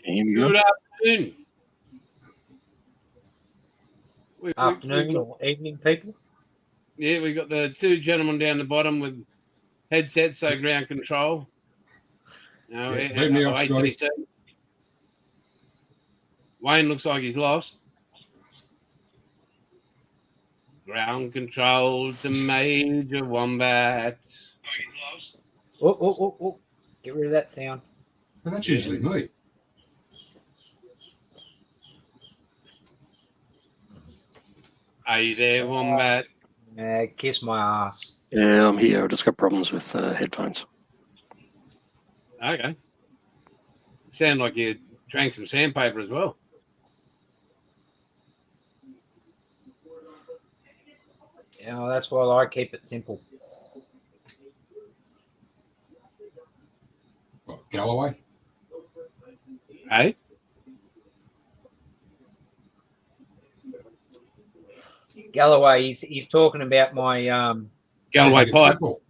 Good afternoon. Afternoon or evening, people. Yeah, we got the two gentlemen down the bottom with headsets, so ground control. No, Leave me off, Scotty. Wayne looks like he's lost. Ground control to Major Wombat. Oh. Get rid of that sound. And that's usually me. Are you there, Wombat? Kiss my ass. Yeah, I'm here. I've just got problems with headphones. Okay. Sound like you drank some sandpaper as well. Yeah, that's why I keep it simple. What, Galloway? Hey? Galloway, he's talking about my Galloway pipe. Simple.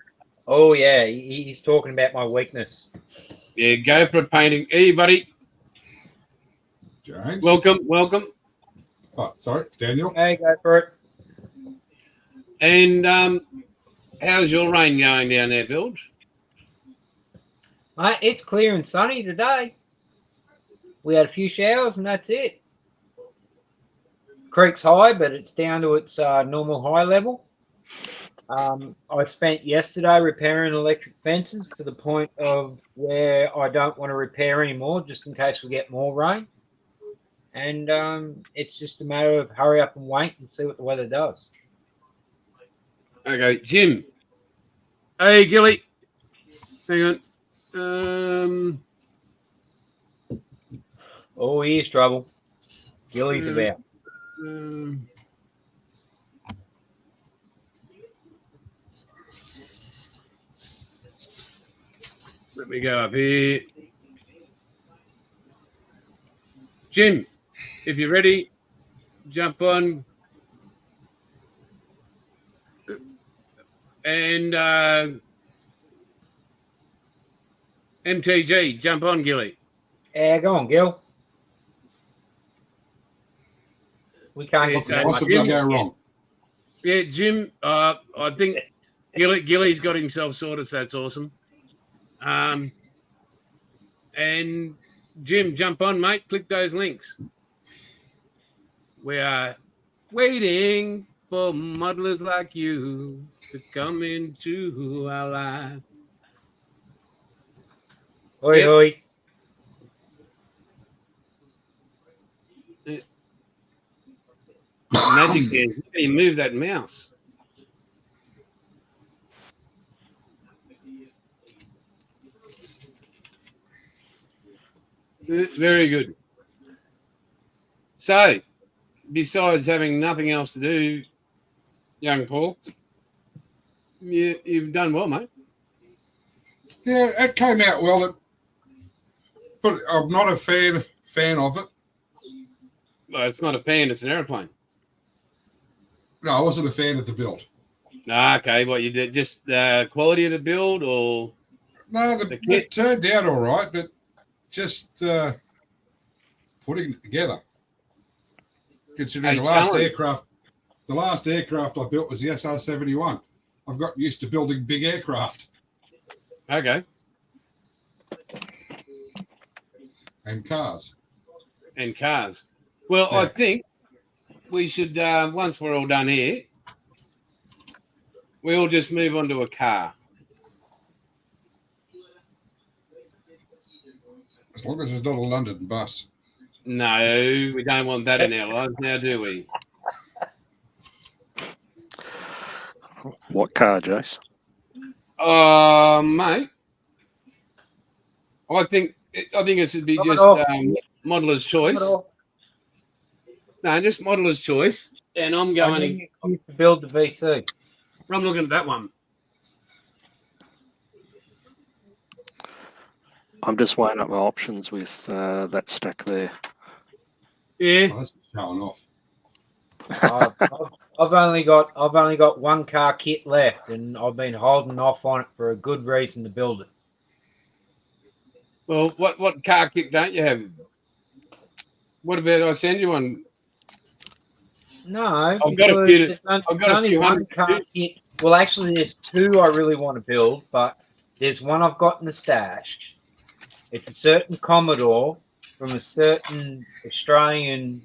Oh yeah, he's talking about my weakness. Yeah, go for a painting. Hey, buddy. James? Welcome. Oh, sorry, Daniel. Hey, go for it. And how's your rain going down there, Bilge? Mate, it's clear and sunny today. We had a few showers and that's it. Creek's high, but it's down to its normal high level. I spent yesterday repairing electric fences to the point of where I don't want to repair anymore, just in case we get more rain. And it's just a matter of hurry up and wait and see what the weather does. Okay, Jim. Hey, Gilly. Hang on. Oh, here's trouble. Gilly's about. Let me go up here. Jim, if you're ready, jump on. And MTG, jump on, Gilly. Yeah, go on, Gil. We can't Yes, get Possibly go wrong. Yeah, Jim, I think Gilly's got himself sorted, so that's awesome. And Jim, jump on, mate. Click those links. We are waiting for modelers like you to come into our life. Hoi, Yep. hoi. Magic dance. How do you move that mouse? Very good. So, besides having nothing else to do, young Paul, you've done well, mate. Yeah, it came out well, but I'm not a fan of it. Well, it's not a pan, it's an airplane. No, I wasn't a fan of the build. Okay, what you did, just the quality of the build or? No, it turned out all right, but just putting it together. Considering the last aircraft I built was the SR-71. I've got used to building big aircraft. Okay. And cars. Well, Yeah. I think we should, once we're all done here, we'll just move on to a car. As long as it's not a London bus. No, we don't want that in our lives now, do we? What car, Jace? Mate, I think it should be just modeller's choice. No, just modeller's choice. And I'm going to build the VC. I'm looking at that one. I'm just weighing up my options with that stack there. Yeah. Oh, that's showing off. I've only got one car kit left, and I've been holding off on it for a good reason to build it. Well, what car kit don't you have? What about I send you one? No, I've got a because few. there's I've got a only few one hundred. car kit. Well, actually, there's two I really want to build, but there's one I've got in the stash. It's a certain Commodore from a certain Australian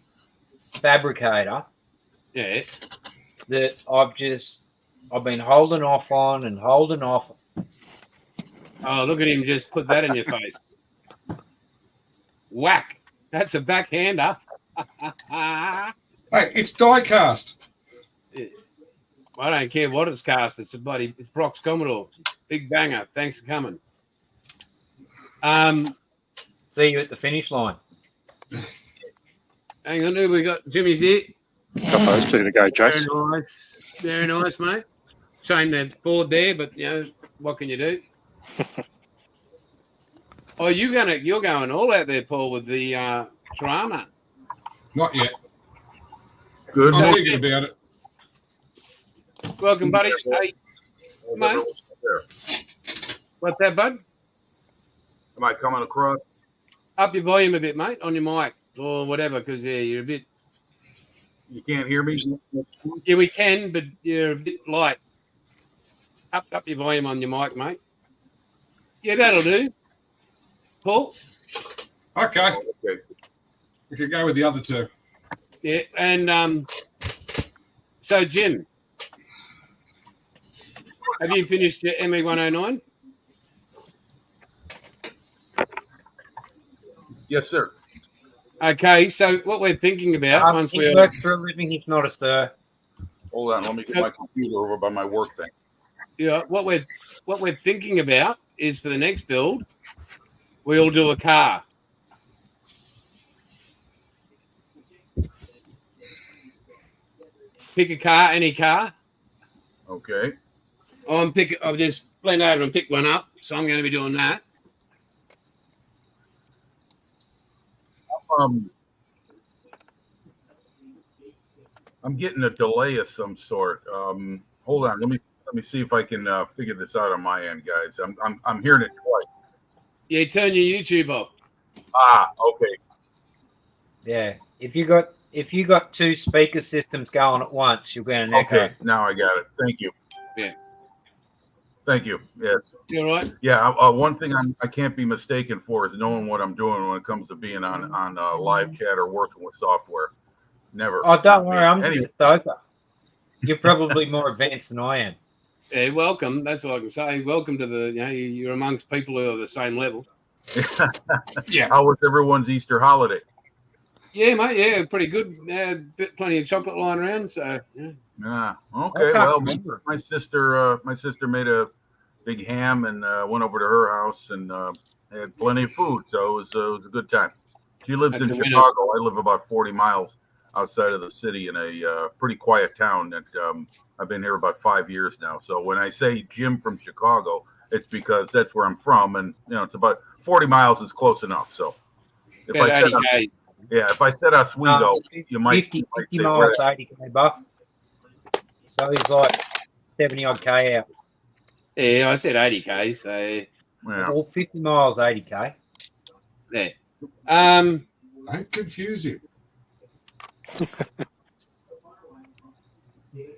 fabricator Yeah. that I've been holding off on and holding off. Oh, look at him just put that in your face. Whack. That's a backhander. Hey, it's die cast. I don't care what it's cast. It's Brock's Commodore. Big banger. Thanks for coming. See you at the finish line. Hang on, we got Jimmy's here. Got those two to go, Jace. Very nice, mate. Shame they're bored there, but what can you do? Oh, you're going all out there, Paul, with the drama. Not yet. Good. I'm thinking about it. Welcome, buddy. Hey, mate. What's that, bud? Am I coming across? Up your volume a bit, mate, on your mic or whatever, because you're a bit. You can't hear me? Yeah, we can, but you're a bit light. Up your volume on your mic, mate. Yeah, that'll do. Paul? Okay. Okay. We could go with the other two. Yeah, and so, Jim, have you finished your ME 109? Yes, sir. Okay, so what we're thinking about once He we works for a living. He's not a sir. Hold on. Let me get my computer over by my work thing. what we're thinking about is for the next build, we'll do a car. Pick a car, any car. Okay. I've just went over and picked one up, so I'm going to be doing that. I'm getting a delay of some sort. Hold on. Let me see if I can figure this out on my end, guys. I'm hearing it twice. Yeah, turn your YouTube off. Okay. Yeah. If you got two speaker systems going at once, you'll get an echo. Okay. Now I got it. Thank you. Yeah. Thank you. Yes. You all right? Yeah. One thing I can't be mistaken for is knowing what I'm doing when it comes to being on live chat or working with software. Never. Oh, don't worry. I'm Anyway. just a sofa. You're probably more advanced than I am. Yeah, welcome. That's all I can say. Welcome to the, you're amongst people who are the same level. Yeah. How was everyone's Easter holiday? Yeah, mate. Yeah, pretty good. Plenty of chocolate lying around. So, yeah. Okay. Well, my sister made a big ham and went over to her house and had plenty of food. So it was a good time. She lives in Chicago. I live about 40 miles outside of the city in a pretty quiet town that I've been here about 5 years now. So when I say Jim from Chicago, it's because that's where I'm from, and it's about 40 miles is close enough. So if I said Oswego, you might 50 miles, 80k buff. So he's like 70 odd k out. Yeah, I said 80k. So All 50 miles, 80k. Yeah. Don't confuse him.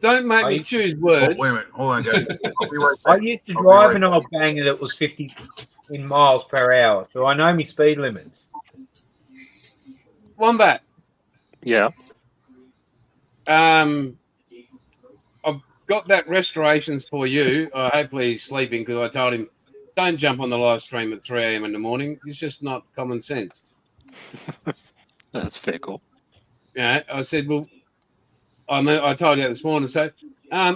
Don't make me choose words. Wait a minute. Hold on, guys. I'll be right back. I used to drive an old banger that was 50 in miles per hour, so I know my speed limits. Wombat. Yeah. I've got that restorations for you. Hopefully he's sleeping because I told him don't jump on the live stream at 3 a.m. in the morning. It's just not common sense. That's fair call. Yeah, I said, well, I told you that this morning. So,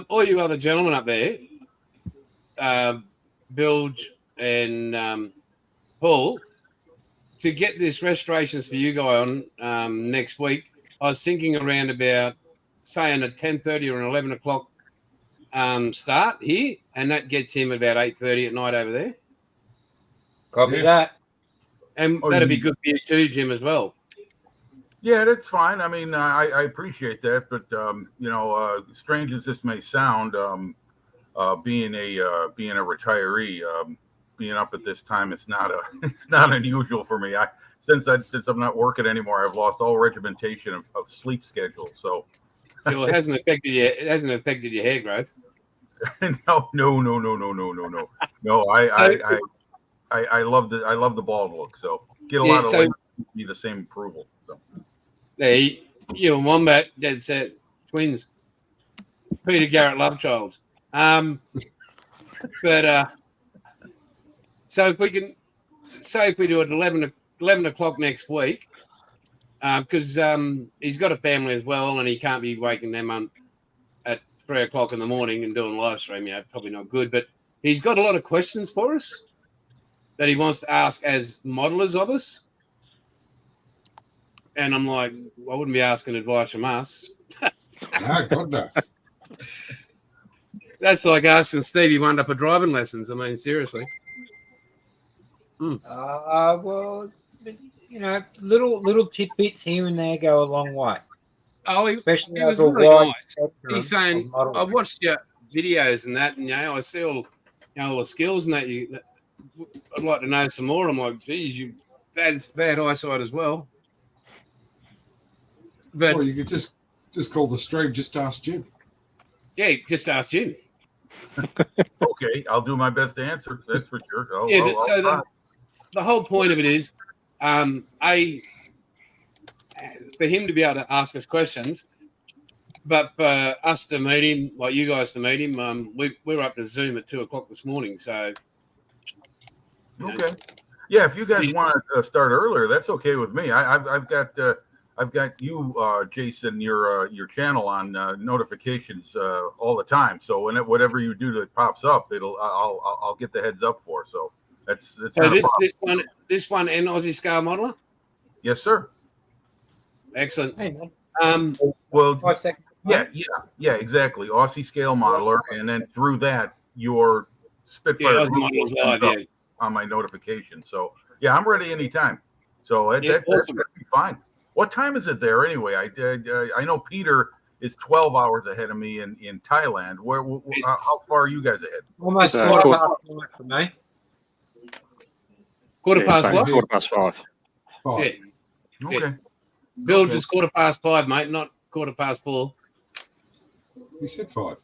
all you other gentlemen up there, Bilge and Paul, to get this restorations for you guy on next week, I was thinking around about saying a 10:30 or an 11 o'clock start here, and that gets him about 8:30 at night over there. Copy that. And that'd be good for you too, Jim, as well. Yeah, that's fine. I mean, I appreciate that, but strange as this may sound, being a retiree, being up at this time, it's not unusual for me. since I'm not working anymore, I've lost all regimentation of sleep schedule. So Well, it hasn't affected you. It hasn't affected your hair growth. no. I love the bald look. So get a lot of ladies to be the same approval. So You and Wombat, dead set twins. Peter Garrett Lovechild. But so if we can say if we do it 11 o'clock next week, because he's got a family as well, and he can't be waking them up at 3 o'clock in the morning and doing live stream. Probably not good, but he's got a lot of questions for us that he wants to ask as modelers of us. And I'm like, I wouldn't be asking advice from us. No, God no. That's like asking Stevie Wonder for driving lessons. I mean, seriously. Well, little tidbits here and there go a long way. Oh, Especially he was over really wide nice. spectrum He's saying, of modelling. I've watched your videos and that, and I see all the skills and that. I'd like to know some more. I'm like, geez, it's bad eyesight as well. But Well, you could just call the stream. Just ask Jim. yeah, just ask Jim. okay, I'll do my best to answer. That's for sure. The whole point of it is, for him to be able to ask us questions, but for us to meet him, like you guys to meet him, we're up to Zoom at 2 o'clock this morning. So, okay, yeah. If you guys want to start earlier, that's okay with me. I've got you, Jason, your channel on notifications all the time. So whatever you do that pops up, I'll get the heads up for. So that's so this one and Aussie Scale Modeler. Yes, sir. Hey, Excellent. man. Well, 5 seconds. yeah, exactly. Aussie Scale Modeler, and then through that your Spitfire Aussie Modelers Live, on my notification. So yeah, I'm ready anytime. So that's awesome. gonna be fine. What time is it there anyway? I know Peter is 12 hours ahead of me in Thailand. How far are you guys ahead? Almost It's, 5 for me. Quarter past same, what? 5:15. Five. Yeah. Okay. Bill Okay. just 5:15, mate, not 4:15. He said 5.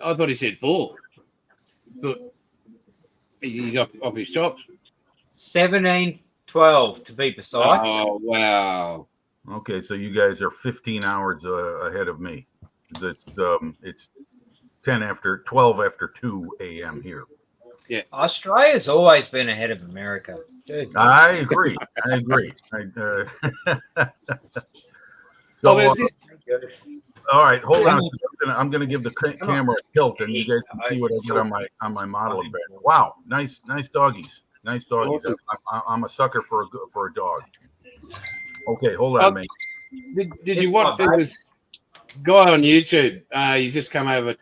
I thought he said 4. But he's off his chops. 17:12 to be precise. Oh, wow. Okay, so you guys are 15 hours ahead of me. It's 12 after 2 a.m. here. Australia's always been ahead of America. Dude. I agree. So there's this. all right, hold on. I'm gonna give the camera a tilt, and you guys can see what I did on my modeling bed. Wow, nice doggies. Nice doggies. Awesome. I'm a sucker for a dog. Okay, hold on, mate. Did you watch this guy on YouTube? He's just come over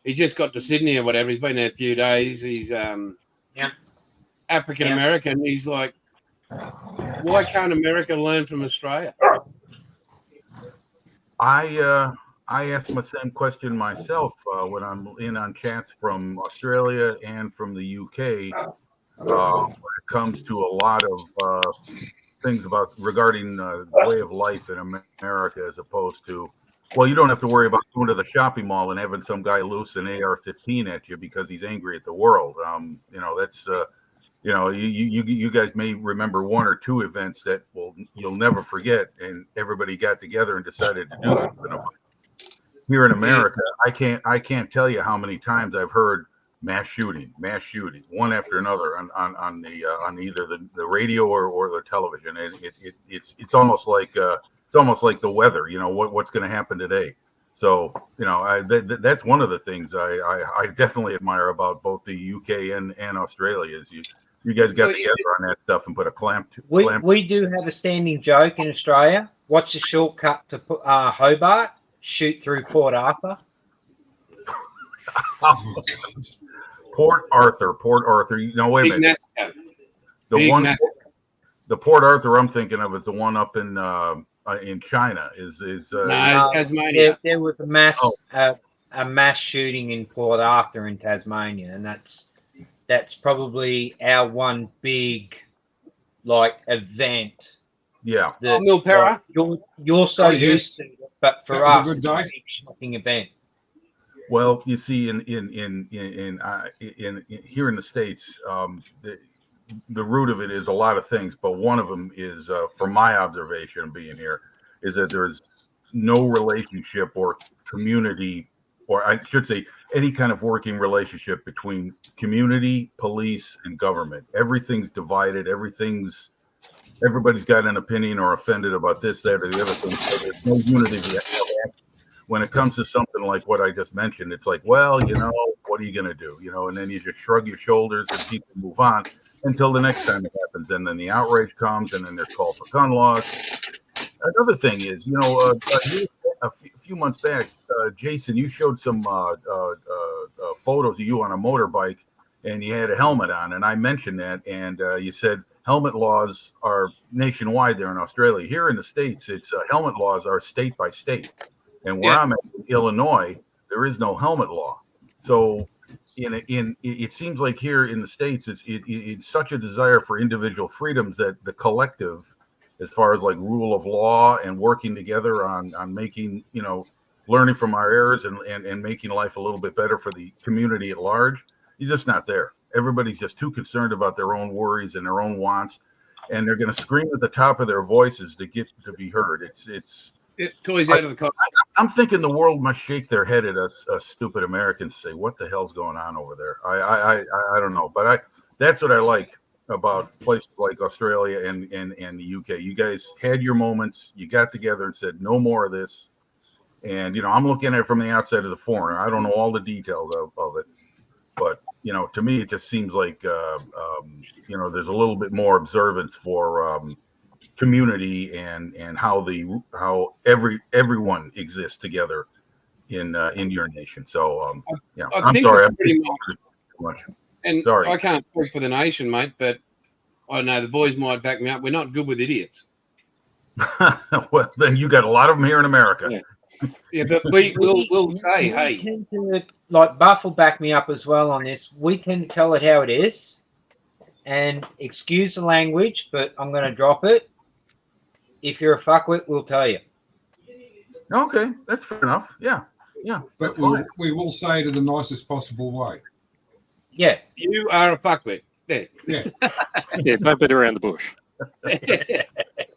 he's just got to Sydney or whatever. He's been there a few days. He's African American. He's like, why can't America learn from Australia? I asked my same question myself when I'm in on chats from Australia and from the UK. When it comes to a lot of things regarding the way of life in America, as opposed to, well, you don't have to worry about going to the shopping mall and having some guy loose an AR-15 at you because he's angry at the world. That's you guys may remember one or two events that you'll never forget, and everybody got together and decided to do something about it. Here in America, I can't tell you how many times I've heard mass shooting, one after another on either the radio or the television. It's almost like the weather. What's going to happen today. So that's one of the things I definitely admire about both the UK and Australia is you guys got together on that stuff and put a clamp. We do have a standing joke in Australia. What's the shortcut to Hobart? Shoot through Port Arthur. Port Arthur. No, wait a minute. The Port Arthur I'm thinking of is the one up in China. No, Tasmania. There was a mass shooting in Port Arthur in Tasmania, and that's probably our one big like event. Yeah. That, Milpera? like, you're so Oh, yes. used to it, but for That was a us, good it's a day. big shocking event. Well, you see, in here in the States, the root of it is a lot of things, but one of them is, from my observation being here, is that there's no relationship or community, or I should say, any kind of working relationship between community, police, and government. Everything's divided. Everybody's got an opinion or offended about this, that, or the other thing. So there's no unity. When it comes to something like what I just mentioned, it's like, well, what are you going to do? And then you just shrug your shoulders and people move on until the next time it happens. And then the outrage comes, and then there's call for gun laws. Another thing is, a few months back, Jason, you showed some photos of you on a motorbike, and you had a helmet on, and I mentioned that, and you said helmet laws are nationwide there in Australia. Here in the States, it's helmet laws are state by state. And where I'm at, in Illinois, there is no helmet law. So it seems like here in the States, it's such a desire for individual freedoms that the collective, as far as like rule of law and working together on making, learning from our errors and making life a little bit better for the community at large, is just not there. Everybody's just too concerned about their own worries and their own wants, and they're going to scream at the top of their voices to get to be heard. Toys out of the car. I'm thinking the world must shake their head at us stupid Americans, say, what the hell's going on over there? I don't know, but that's what I like about places like Australia and the UK. You guys had your moments. You got together and said, no more of this. And, I'm looking at it from the outside of the foreigner. I don't know all the details of it, but, to me, it just seems like, there's a little bit more observance for community and how everyone exists together in your nation. So I'm sorry, I'm pretty much. And sorry. I can't speak for the nation, mate, but I know the boys might back me up. We're not good with idiots. Well, then you got a lot of them here in America. Yeah, but we'll say, hey, tend to, like Buff will back me up as well on this. We tend to tell it how it is, and excuse the language, but I'm going to drop it. If you're a fuckwit, we'll tell you. Okay, that's fair enough. Yeah. But we will say it in the nicest possible way. Yeah. You are a fuckwit. There. Yeah. Yeah, don't beat around the bush.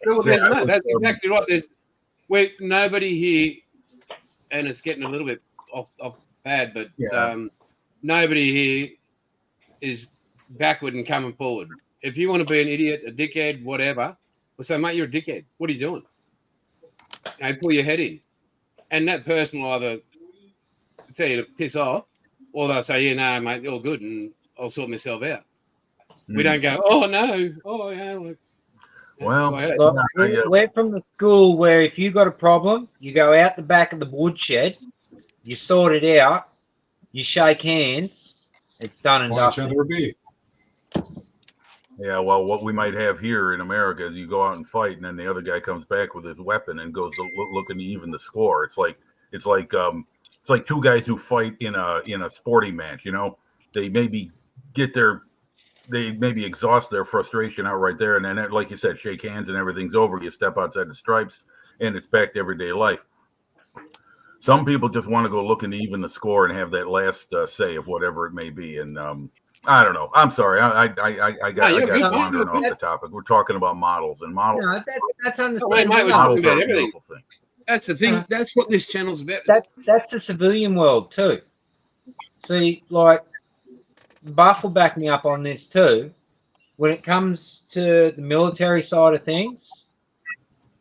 Well, that's exactly right. Nobody here, and it's getting a little bit off bad, but nobody here is backward and coming forward. If you want to be an idiot, a dickhead, whatever, we'll say, mate, you're a dickhead. What are you doing? Pull your head in. And that person will either tell you to piss off, or they'll say, yeah, no, mate, you're good, and I'll sort myself out. We don't go, oh, no. Oh, yeah. Well, we're from the school where if you got a problem, you go out the back of the woodshed, you sort it out, you shake hands, it's done and Buy each done. other a beer. Yeah, well, what we might have here in America is you go out and fight, and then the other guy comes back with his weapon and goes looking to even the score. It's like two guys who fight in a sporting match. They maybe exhaust their frustration out right there, and then, like you said, shake hands and everything's over. You step outside the stripes, and it's back to everyday life. Some people just want to go looking to even the score and have that last say of whatever it may be, and I don't know. I'm sorry. I got wandering off the topic. We're talking about models and models. No, that's understandable. Mate, we're talking about everything. Thing. That's the thing. That's what this channel's about. That's the civilian world too. See, like Buff will back me up on this too. When it comes to the military side of things,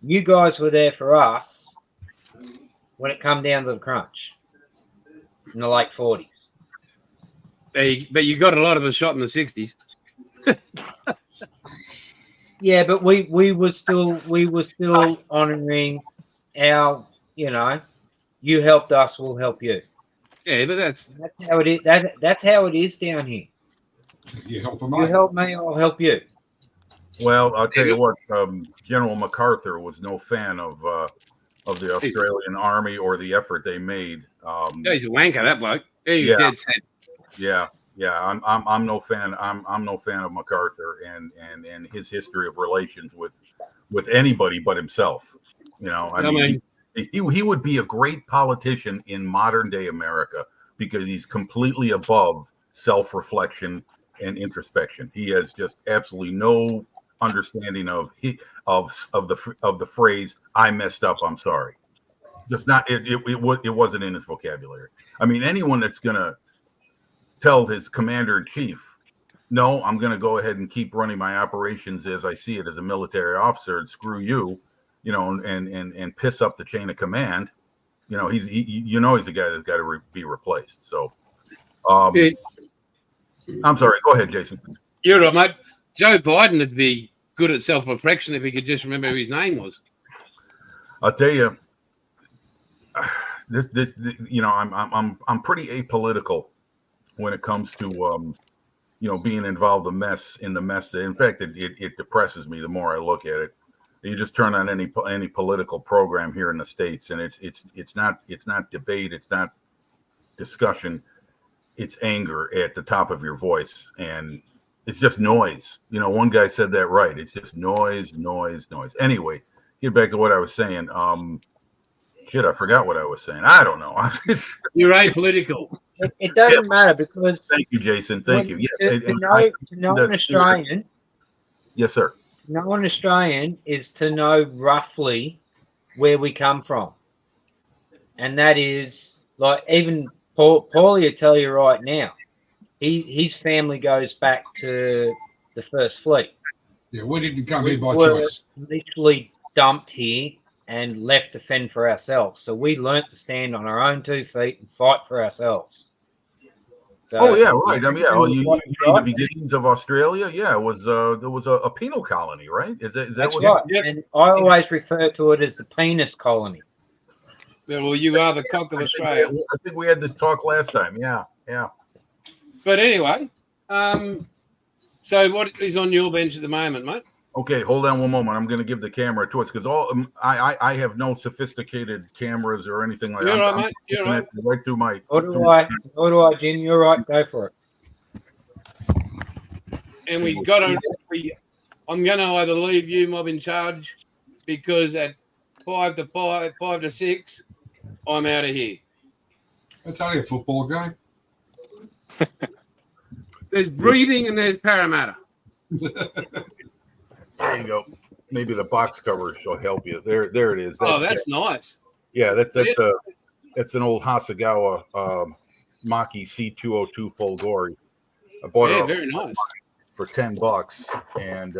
you guys were there for us when it come down to the crunch in the late 40s. But you got a lot of us shot in the 60s. Yeah, but we were still honouring our, you helped us, we'll help you. Yeah, but that's how it is. That's how it is down here. You help them You out. help me, I'll help you. Well, I'll tell you what. General MacArthur was no fan of the Australian Army or the effort they made. he's a wanker, that bloke. He's dead set. Yeah, Yeah, I'm no fan. I'm no fan of MacArthur and his history of relations with anybody but himself. You know, I mean, he would be a great politician in modern day America because he's completely above self-reflection and introspection. He has just absolutely no understanding of the phrase "I messed up, I'm sorry." Just not it wasn't in his vocabulary. I mean, anyone that's gonna tell his commander in chief, no, I'm going to go ahead and keep running my operations as I see it as a military officer, and screw you, you know, and piss up the chain of command. You know, he's a guy that's got to be replaced. So, I'm sorry. Go ahead, Jason. You're right, mate. Joe Biden would be good at self-reflection if he could just remember who his name was. I'll tell you, this you know, I'm pretty apolitical when it comes to you know, being involved in the mess. In fact, it depresses me the more I look at it. You just turn on any political program here in the States, and it's not debate, it's not discussion, it's anger at the top of your voice, and it's just noise. You know, one guy said that right. It's just noise. Anyway, get back to what I was saying. Shit, I forgot what I was saying. I don't know. You're apolitical. It doesn't matter because. Thank you, Jason. Thank you. To know an Australian. Yes, sir. To know an Australian is to know roughly where we come from, and that is like even Paulie will tell you right now. His family goes back to the First Fleet. Yeah, we didn't come here by choice. Literally dumped here and left to fend for ourselves. So we learnt to stand on our own 2 feet and fight for ourselves. So, yeah, right. I mean, yeah. You mean the beginnings of Australia? Yeah, it was there was a penal colony, right? Is that that's what? Right. Yep. And I always refer to it as the penis colony. Well, you are the cock of Australia. I think we had this talk last time. Yeah. But anyway, so what is on your bench at the moment, mate? Okay, hold on one moment. I'm going to give the camera a twist because I have no sophisticated cameras or anything like that. You're right, mate. You're right. Right through my. What do I, Jim? You're right. Go for it. And we got to. I'm going to either leave you, mob, in charge, because at 5 to 6, I'm out of here. It's only a football game. There's breathing and there's Parramatta. There you go. Maybe the box cover shall help you. There it is. That's nice. Yeah, that's an old Hasegawa Maki C202 Folgore. I bought it very nice for $10, and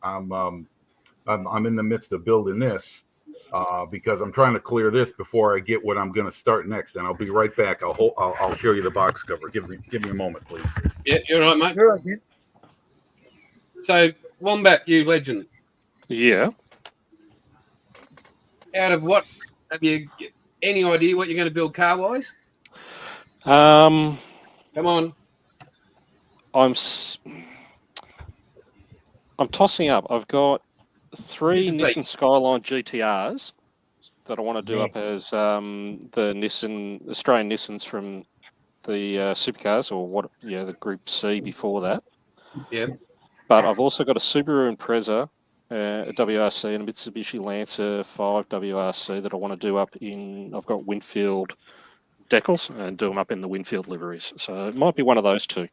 I'm in the midst of building this because I'm trying to clear this before I get what I'm going to start next. And I'll be right back. I'll show you the box cover. Give me a moment, please. Yeah, you're right, mate. You're right, Jim. So. Wombat, you legend. Yeah. Out of what? Have you any idea what you're going to build car-wise? Come on. I'm tossing up. I've got 3 Nissan Skyline GTRs that I want to do up as the Australian Nissans from the supercars, or the Group C before that. Yeah. But I've also got a Subaru Impreza, a WRC, and a Mitsubishi Lancer 5 WRC that I want to do up in. I've got Winfield decals and do them up in the Winfield liveries. So it might be one of those 2.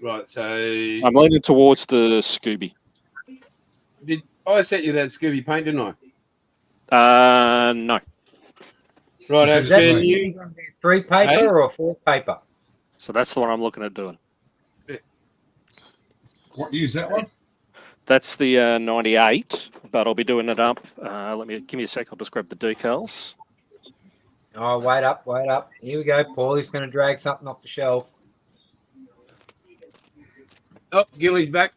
Right. So I'm leaning towards the Scooby. Did I set you that Scooby paint, didn't I? No. Right. Is that you 3 paper or 4 paper? So that's the one I'm looking at doing. What year is that one? That's the 98, but I'll be doing it up. Give me a sec. I'll just grab the decals. Oh, wait up. Here we go. Paulie's going to drag something off the shelf. Oh, Gilly's back.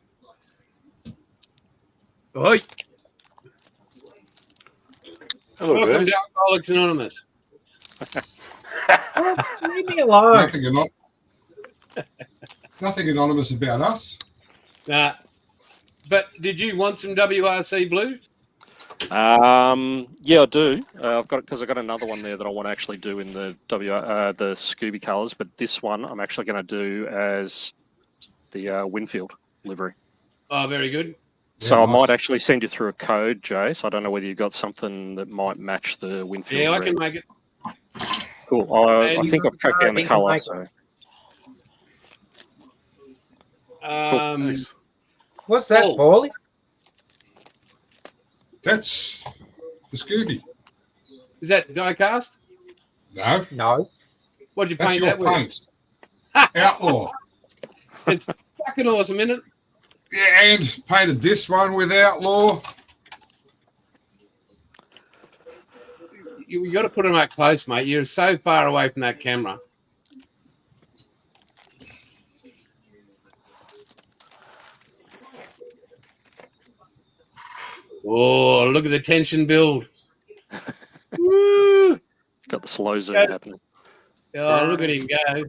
Oi. Hello, Welcome guys. to Alcoholics Anonymous. Leave me alone. Nothing anonymous about us. Nah. But did you want some WRC blue? Yeah, I do. I've got another one there that I want to actually do in the the Scooby colours, but this one I'm actually going to do as the Winfield livery. Oh, very good. So Yeah, I might nice. actually send you through a code, Jace. I don't know whether you've got something that might match the Winfield. Yeah, I red. can make it. Cool. I And- think I've tracked down the You can colour. make So Um, What's that, Paul. Paulie? That's the Scooby. Is that die cast? No, No. What'd you that's paint your that with? paint. Outlaw. It's fucking awesome, isn't it? Yeah, and painted this one with Outlaw. You got to put them up close, mate. You're so far away from that camera. Oh, look at the tension build. Woo! got the slow zoom Yeah. happening. Oh, look at him go.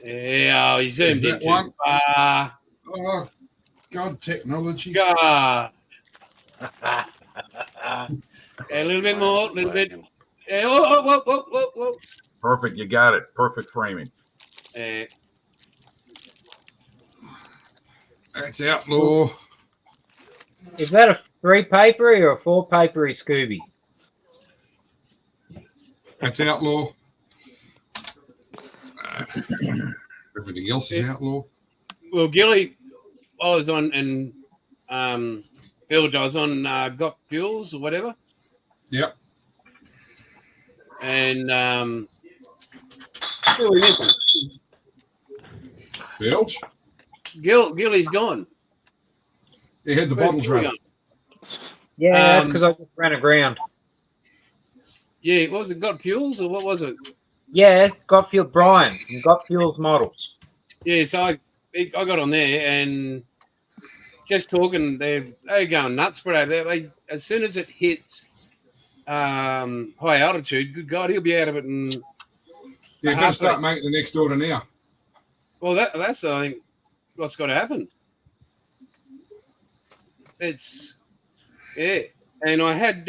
Yeah, oh, he zoomed Is in that too one? far. Oh, God, technology. God. A little bit more, a little bit. Yeah, whoa. Perfect. You got it. Perfect framing. That's Outlaw. Is that a 3 papery or a 4 papery Scooby? That's Outlaw. Everything else is Outlaw. Well, Gilly, I was on, and Bilge, I was on Got Fuels or whatever. Yep. And who we missing? Bilge. Gilly's gone. He had the Where's bottles Gilly running. gone? Yeah, that's Um, because I just ran aground. Yeah, what was it? Got Fuels or what was it? Yeah, got fuel Brian and got fuels models. Yeah, so I got on there and just talking. They're going nuts for it. They as soon as it hits high altitude, good God, he'll be out of it. And Yeah, better start making the next order now. well, that's I think what's got to happen. It's yeah, and I had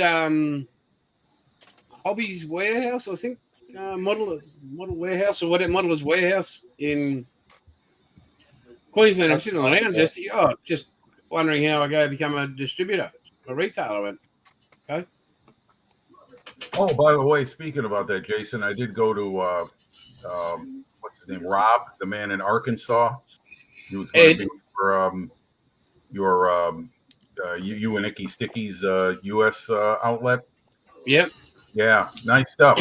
Hobby's Warehouse, I think, model warehouse or whatever, Modeler's Warehouse in Queensland. I'm sitting on the lounge just wondering how I go become a distributor, a retailer. I went, okay. Oh, by the way, speaking about that, Jason, I did go to what's his name, Rob, the man in Arkansas. He was going to be for you and Icky Sticky's U.S. outlet. Yep. Yeah, nice stuff.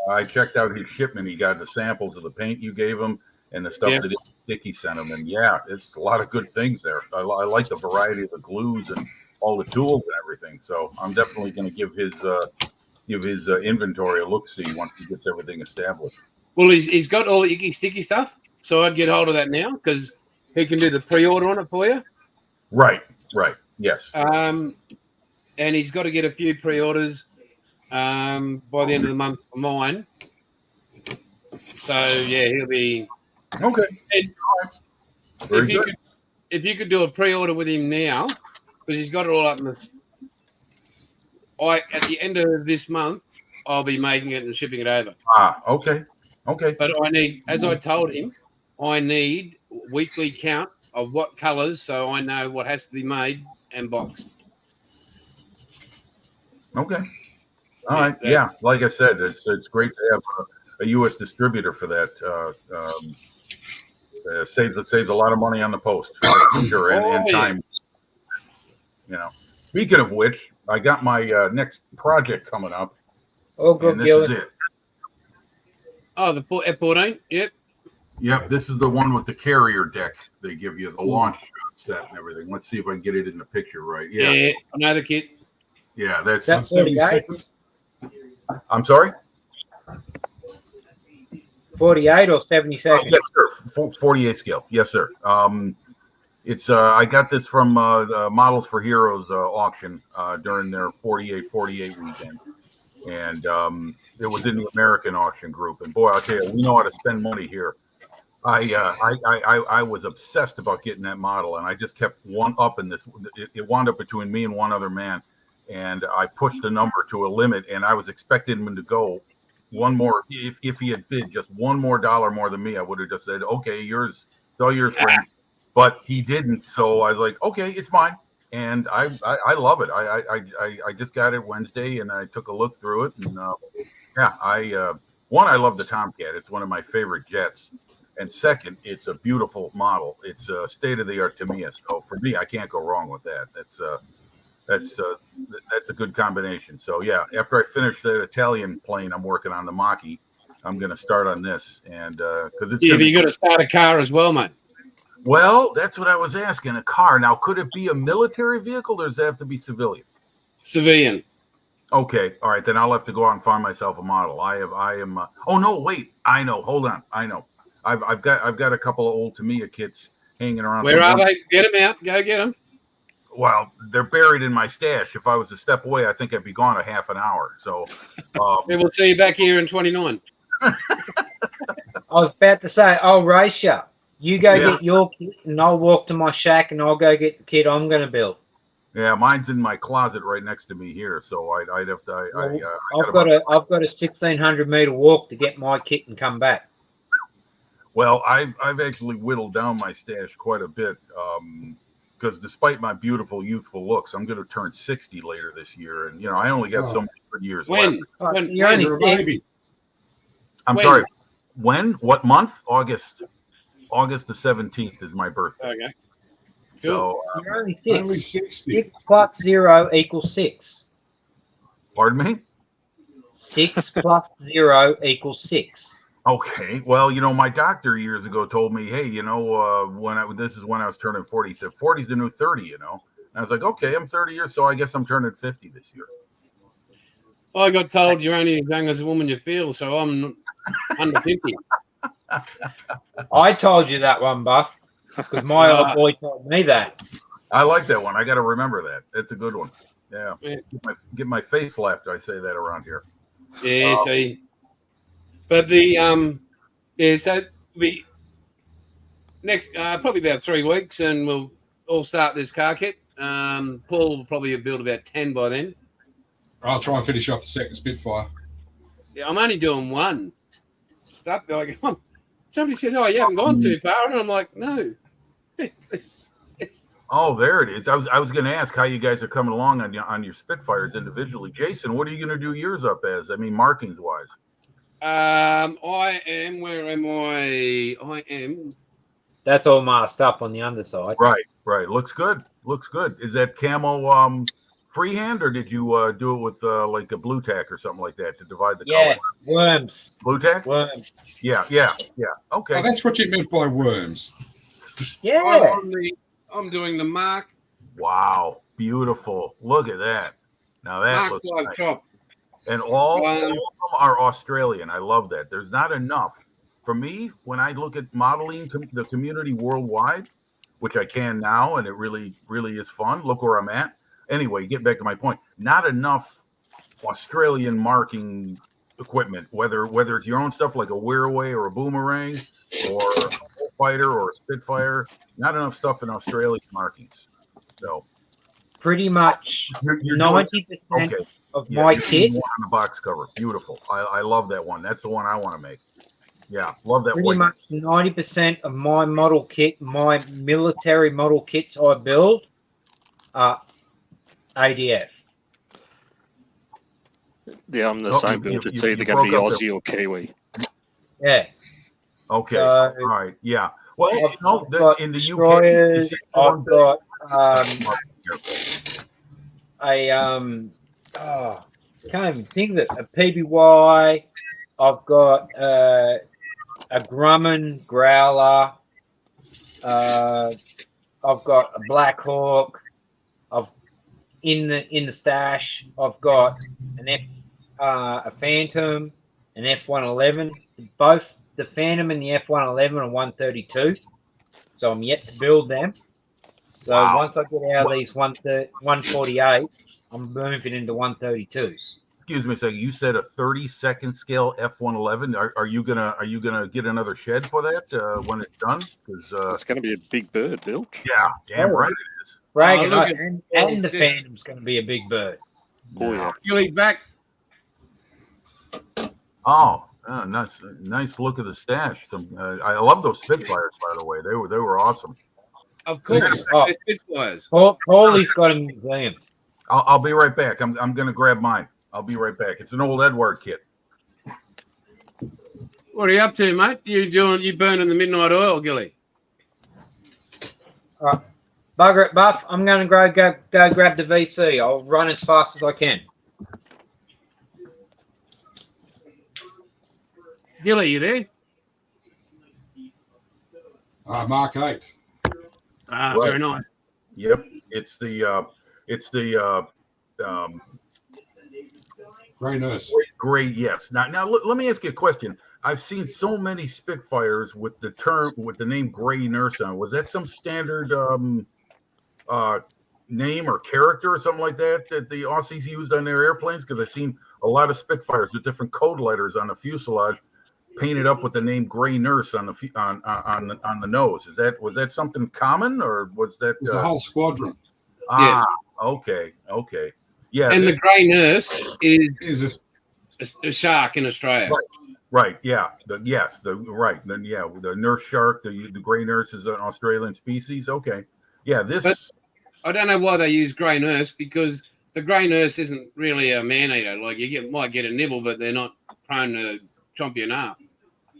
I checked out his shipment. He got the samples of the paint you gave him and the stuff that Sticky sent him. And yeah, it's a lot of good things there. I like the variety of the glues and all the tools and everything. So I'm definitely going to give his inventory a look-see once he gets everything established. Well, he's got all the Icky Sticky stuff, so I'd get hold of that now because he can do the pre-order on it for you. Right. Yes. And he's got to get a few pre-orders by the end of the month for mine. So yeah, he'll be okay. If you could do a pre-order with him now, because he's got it all up in the. At the end of this month, I'll be making it and shipping it over. Okay. But I need, as I told him, I need weekly count of what colours, so I know what has to be made and boxed. Okay. All right. Yeah. Like I said, it's great to have a U.S. distributor for that. Saves a lot of money on the post, for sure, and time. You know. Speaking of which, I got my next project coming up. Oh, good, and this is it. Oh, the F14. Yep. Yep. This is the one with the carrier deck. They give you the launch set and everything. Let's see if I can get it in the picture right. Yeah. I know the kit. Yeah, that's 48. I'm sorry? 48 or 72nd? Yes, sir. 48 scale. Yes, sir. It's I got this from the Models for Heroes auction during their 48 weekend. And it was in the American auction group. And boy, I'll tell you, we know how to spend money here. I was obsessed about getting that model, and I just kept one up in this. It wound up between me and one other man, and I pushed the number to a limit, and I was expecting him to go one more. If he had bid just $1 more more than me, I would have just said, "Okay, yours, all yours, friend." But he didn't, so I was like, "Okay, it's mine," and I love it. I just got it Wednesday, and I took a look through it, and I love the Tomcat. It's one of my favorite jets. And second, it's a beautiful model. It's state of the art to me. So for me, I can't go wrong with that. That's a good combination. So yeah, after I finish that Italian plane, I'm working on the Mach-E. I'm going to start on this, and because it's you got to start a car as well, mate. Well, that's what I was asking. A car. Now, could it be a military vehicle, or does it have to be civilian? Civilian. Okay, all right. Then I'll have to go out and find myself a model. I am. Oh no, wait. I know. Hold on. I know. I've got a couple of old Tamiya kits hanging around. Where are they? Get them out. Go get them. Well, they're buried in my stash. If I was a step away, I think I'd be gone a half an hour. So we'll see you back here in 29. I was about to say, I'll race you. You go get your kit, and I'll walk to my shack, and I'll go get the kit I'm going to build. Yeah, mine's in my closet right next to me here. So I'd have to. I've got a 1,600-meter walk to get my kit and come back. Well, I've actually whittled down my stash quite a bit because despite my beautiful youthful looks, I'm going to turn 60 later this year, and I only got so many good years left. You're only a baby. I'm sorry. When? What month? August. August the 17th is my birthday. Okay. So you're only 60. 6 plus 0 equals 6. Pardon me? 6 plus 0 equals 6. Okay. Well, my doctor years ago told me, hey, this is when I was turning 40. He said 40 is the new 30. And I was like, okay, I'm 30 years, so I guess I'm turning 50 this year. Well, I got told you're only as young as a woman you feel, so I'm under 50. I told you that one, Buff, because my old boy told me that. I like that one. I got to remember that. It's a good one. Yeah. Get my face slapped. I say that around here. Yeah, see. But so we next probably about 3 weeks, and we'll all start this car kit. Paul will probably build about 10 by then. I'll try and finish off the second Spitfire. Yeah, I'm only doing one. Stuff like somebody said, "Oh, you haven't gone too far," and I'm like, "No." Oh, there it is. I was going to ask how you guys are coming along on your Spitfires individually. Jason, what are you going to do yours up as? I mean, markings wise. I am. Where am I? I am. That's all masked up on the underside. Right. Looks good. Is that camo freehand, or did you do it with like a blue tack or something like that to divide the color? Worms. Blue tack? Worms. Yeah. Okay. Oh, that's what you meant by worms. Yeah. I'm doing the mark. Wow. Beautiful. Look at that. Now that looks nice. Top. And all of them are Australian. I love that. There's not enough. For me, when I look at modeling the community worldwide, which I can now, and it really, really is fun. Look where I'm at. Anyway, get back to my point. Not enough Australian marking equipment, whether it's your own stuff like a Wearaway or a Boomerang or a Fighter or a Spitfire. Not enough stuff in Australian markings. So pretty much 90% of my kit on the box cover. Beautiful. I love that one. That's the one I want to make. Yeah, love that. Pretty much 90% of my model kit, my military model kits I build are ADF. Yeah, I'm the same build. It's either going to be Aussie or Kiwi. Yeah. Okay. So, all right. Yeah. Well, in the UK, I've got can't even think of it. A PBY. I've got a Grumman Growler. I've got a Black Hawk. In the stash, I've got a Phantom, an F111. Both the Phantom and the F111 are 132. So I'm yet to build them. So once I get out of these 148, I'm moving into 132s. excuse me a second. You said a 32nd scale F111. Are you gonna get another shed for that when it's done? Because It's going to be a big bird, Bilge. yeah, damn right it is. Reagan, look at- and the Phantom's going to be a big bird. Oh yeah. Gilly's back. Oh, nice look at the stash. I love those Spitfires, by the way. They were awesome. Of course. Oh. It was. Paulie's got a museum. I'll be right back. I'm gonna grab mine. I'll be right back. It's an old EDuard kit. What are you up to, mate? You burning the midnight oil, Gilly? Bugger it, Buff. I'm going to go grab the VC. I'll run as fast as I can. Gilly, you there? Mark 8. Ah, Right. very nice. Yep, it's the Grey Nurse. great. Yes. Now let me ask you a question. I've seen so many Spitfires with the name Gray Nurse on. Was that some standard name or character or something like that the Aussies used on their airplanes? Because I've seen a lot of Spitfires with different code letters on the fuselage, painted up with the name Gray Nurse on the nose. Was that something common, or was that It was a whole squadron. Okay. Yeah. And the grey nurse is Is it? a shark in Australia. Right. Yeah. The nurse shark, the gray nurse is an Australian species. Okay. Yeah. But I don't know why they use grey nurse, because the grey nurse isn't really a man eater. Like might get a nibble, but they're not prone to chomp your nut.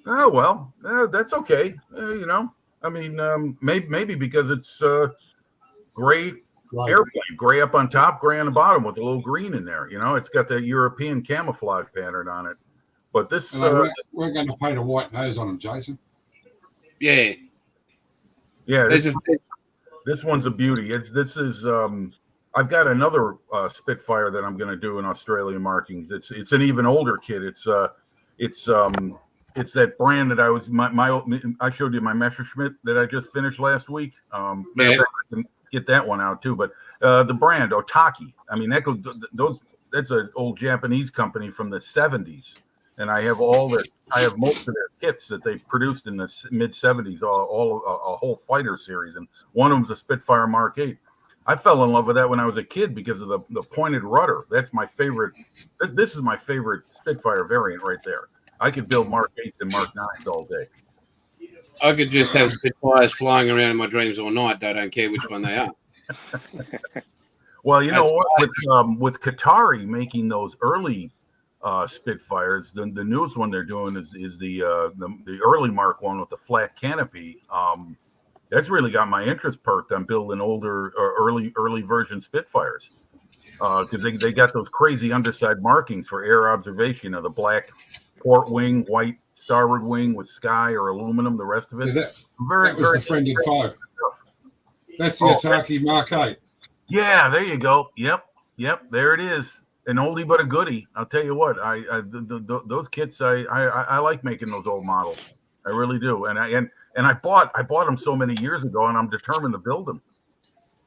Oh well, that's okay. I mean, maybe because it's gray Right. airplane, gray up on top, gray on the bottom, with a little green in there. It's got the European camouflage pattern on it. But this, We're going to paint a white nose on him, Jason. Yeah. yeah, There's this one's a beauty. I've got another Spitfire that I'm going to do in Australian markings. It's an even older kit. It's that brand that I showed you my Messerschmitt that I just finished last week. Matter of fact, I can get that one out too. But the brand Otaki. I mean, that's an old Japanese company from the 70s, and I have most of their kits that they produced in the mid 70s, a whole fighter series, and one of them's a Spitfire Mark 8. I fell in love with that when I was a kid because of the pointed rudder. That's my favorite. This is my favorite Spitfire variant right there. I could build Mark 8s and Mark 9s all day. I could just have Spitfires flying around in my dreams all night. I don't care which one they are. Well, you know what? With Qatari making those early Spitfires, the newest one they're doing is the early Mark 1 with the flat canopy. That's really got my interest perked on building older or early version Spitfires, because they got those crazy underside markings for air observation of the black port wing, white starboard wing with sky or aluminum, the rest of it. Yeah, that was the friend in 5. That's the Otaki Mark 8. Yeah, there you go. Yep, there it is. An oldie but a goodie. I'll tell you what. Those kits, I like making those old models. I really do. And I bought them so many years ago, and I'm determined to build them.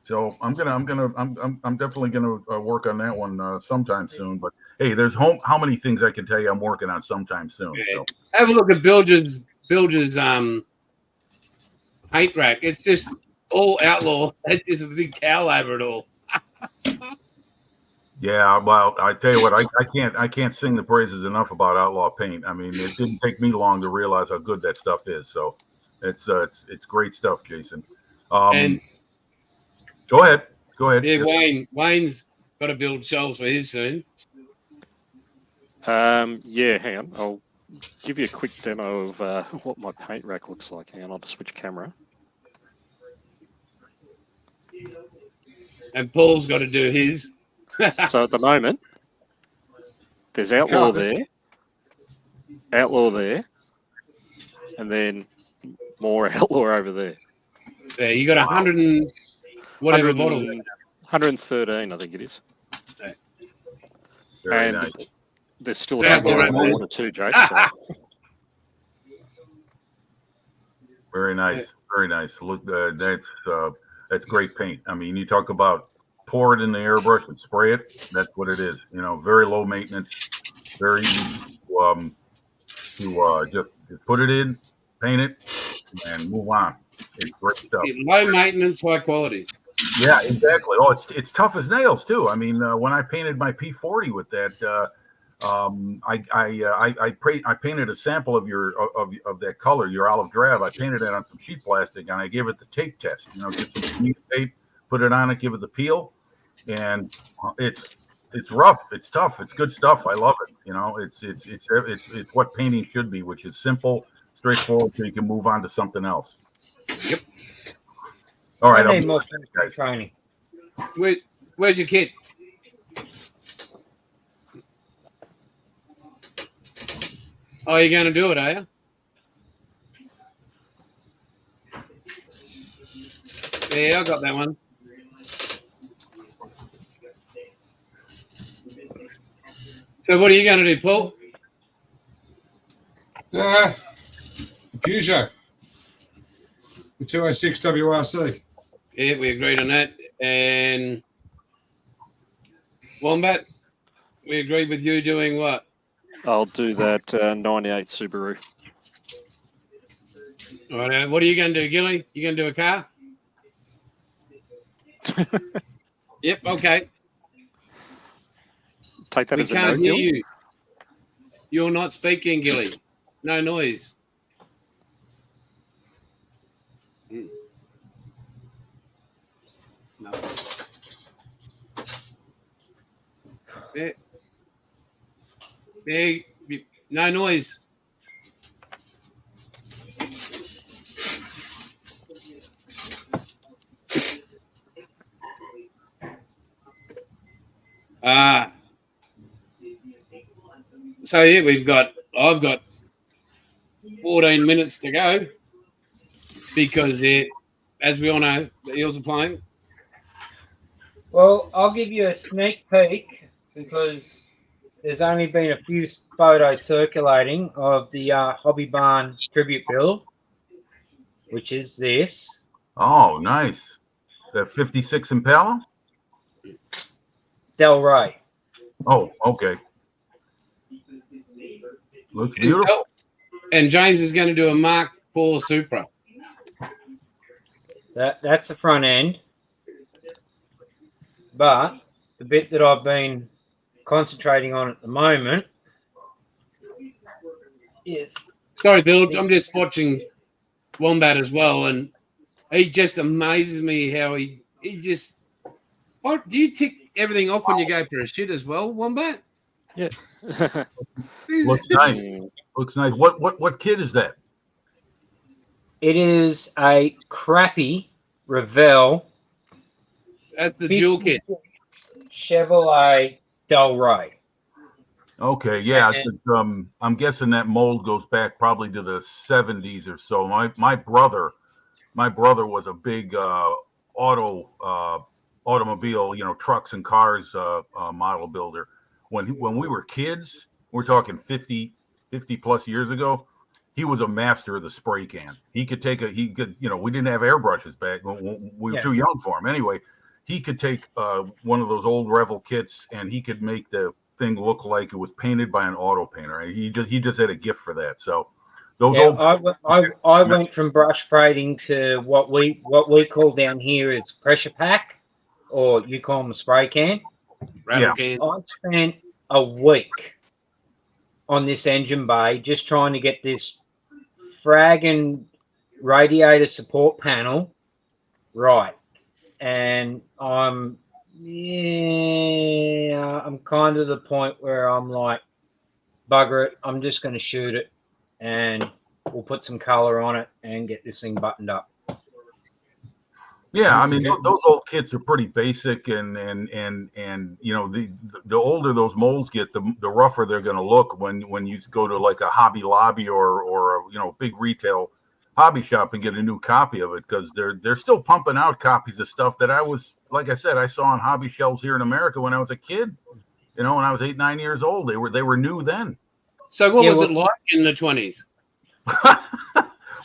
So I'm definitely gonna work on that one sometime soon. But hey, there's how many things I can tell you I'm working on sometime soon. Yeah. So. Have a look at Bilge's paint rack. It's just all outlaw. It's just a big cowl over it all. Yeah, well, I tell you what, I can't sing the praises enough about Outlaw Paint. I mean, it didn't take me long to realize how good that stuff is. So it's great stuff, Jason. And go ahead. yeah, Yes. Wayne's got to build shelves for his soon. Yeah, hang on. I'll give you a quick demo of what my paint rack looks like. Hang on, I'll just switch camera. And Paul's got to do his. So at the moment, there's Outlaw there, and then more Outlaw over there. Yeah, you got 100 and whatever bottles. 113, I think it is. Very and nice. There's still Yeah, a couple right, more man. water too, Jace. So. Very nice. Very nice. Look, that's great paint. I mean, you talk about pour it in the airbrush and spray it. That's what it is. Very low maintenance, very easy to just put it in, paint it, and move on. It's great stuff. Low maintenance, high quality. Yeah, exactly. Oh, it's tough as nails too. I mean, when I painted my P40 with that, I painted a sample of that color, your olive drab. I painted it on some sheet plastic and I gave it the tape test. Get some tape, put it on it, give it the peel, and it's rough, it's tough, it's good stuff. I love it. It's what painting should be, which is simple, straightforward, so you can move on to something else. Yep. All right. I need more training. Where's your kid? Oh, you're going to do it, are you? Yeah, I got that one. So what are you going to do, Paul? Peugeot. The 206 WRC. Yeah, we agreed on that. And Wombat, we agreed with you doing what? I'll do that 98 Subaru. All right, what are you going to do, Gilly? You going to do a car? Yep, okay. Take that We as a can't no, hear Gil. you. You're not speaking, Gilly. No noise. No. There, no noise. So yeah, I've got 14 minutes to go because as we all know, the Eels are playing. Well, I'll give you a sneak peek because there's only been a few photos circulating of the Hobby Barn tribute build, which is this. Oh, nice. The 56 Impala? Del Rey. Oh, okay. Looks beautiful. And James is going to do a Mark IV Supra. That's the front end. But the bit that I've been concentrating on at the moment is... Sorry, Bill, I'm just watching Wombat as well, and he just amazes me how he just... What, do you tick everything off when you go for a shit as well, Wombat? Yeah. Looks nice. Looks nice. What kit is that? It is a crappy Revell. That's the dual kit. Chevrolet Del Rey. Okay, yeah. I'm guessing that mold goes back probably to the 70s or so. My brother was a big automobile, trucks and cars model builder. When we were kids, we're talking 50 plus years ago, he was a master of the spray can. We didn't have airbrushes back. We were too young for him. Anyway, he could take one of those old Revel kits and he could make the thing look like it was painted by an auto painter. He just had a gift for that. So those I went from brush painting to what we call down here is pressure pack, or you call them a spray can. Can. I spent a week on this engine bay just trying to get this fragging radiator support panel right. And I'm kind of the point where I'm like, bugger it, I'm just going to shoot it and we'll put some color on it and get this thing buttoned up. Yeah, I mean those old kits are pretty basic, and the older those molds get, the rougher they're going to look when you go to like a Hobby Lobby or big retail hobby shop and get a new copy of it, because they're still pumping out copies of stuff that I saw on hobby shelves here in America when I was a kid. When I was 8-9 years old, they were new then. So what was it like in the 20s?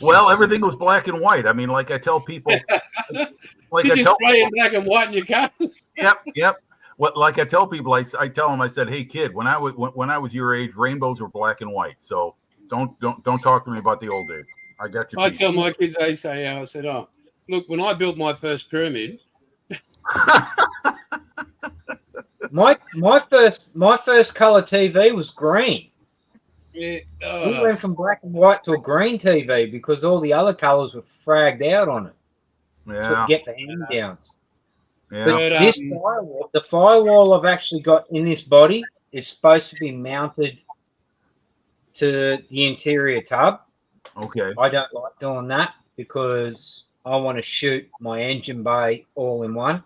Well, everything was black and white. I mean, like I tell people, like Did I you tell spray in people, black and white in your car? yep. What like I tell people, I tell them, I said, hey kid, when I was your age, rainbows were black and white. So don't talk to me about the old days. I got you. I tell my kids, I said, oh, look, when I built my first pyramid, My first color TV was green. yeah, We went from black and white to a green TV because all the other colors were fragged out on it. That's what Yeah, you get for hand-me-downs. yeah. But But, this firewall, the firewall I've actually got in this body is supposed to be mounted to the interior tub. Okay. I don't like doing that because I want to shoot my engine bay all in one.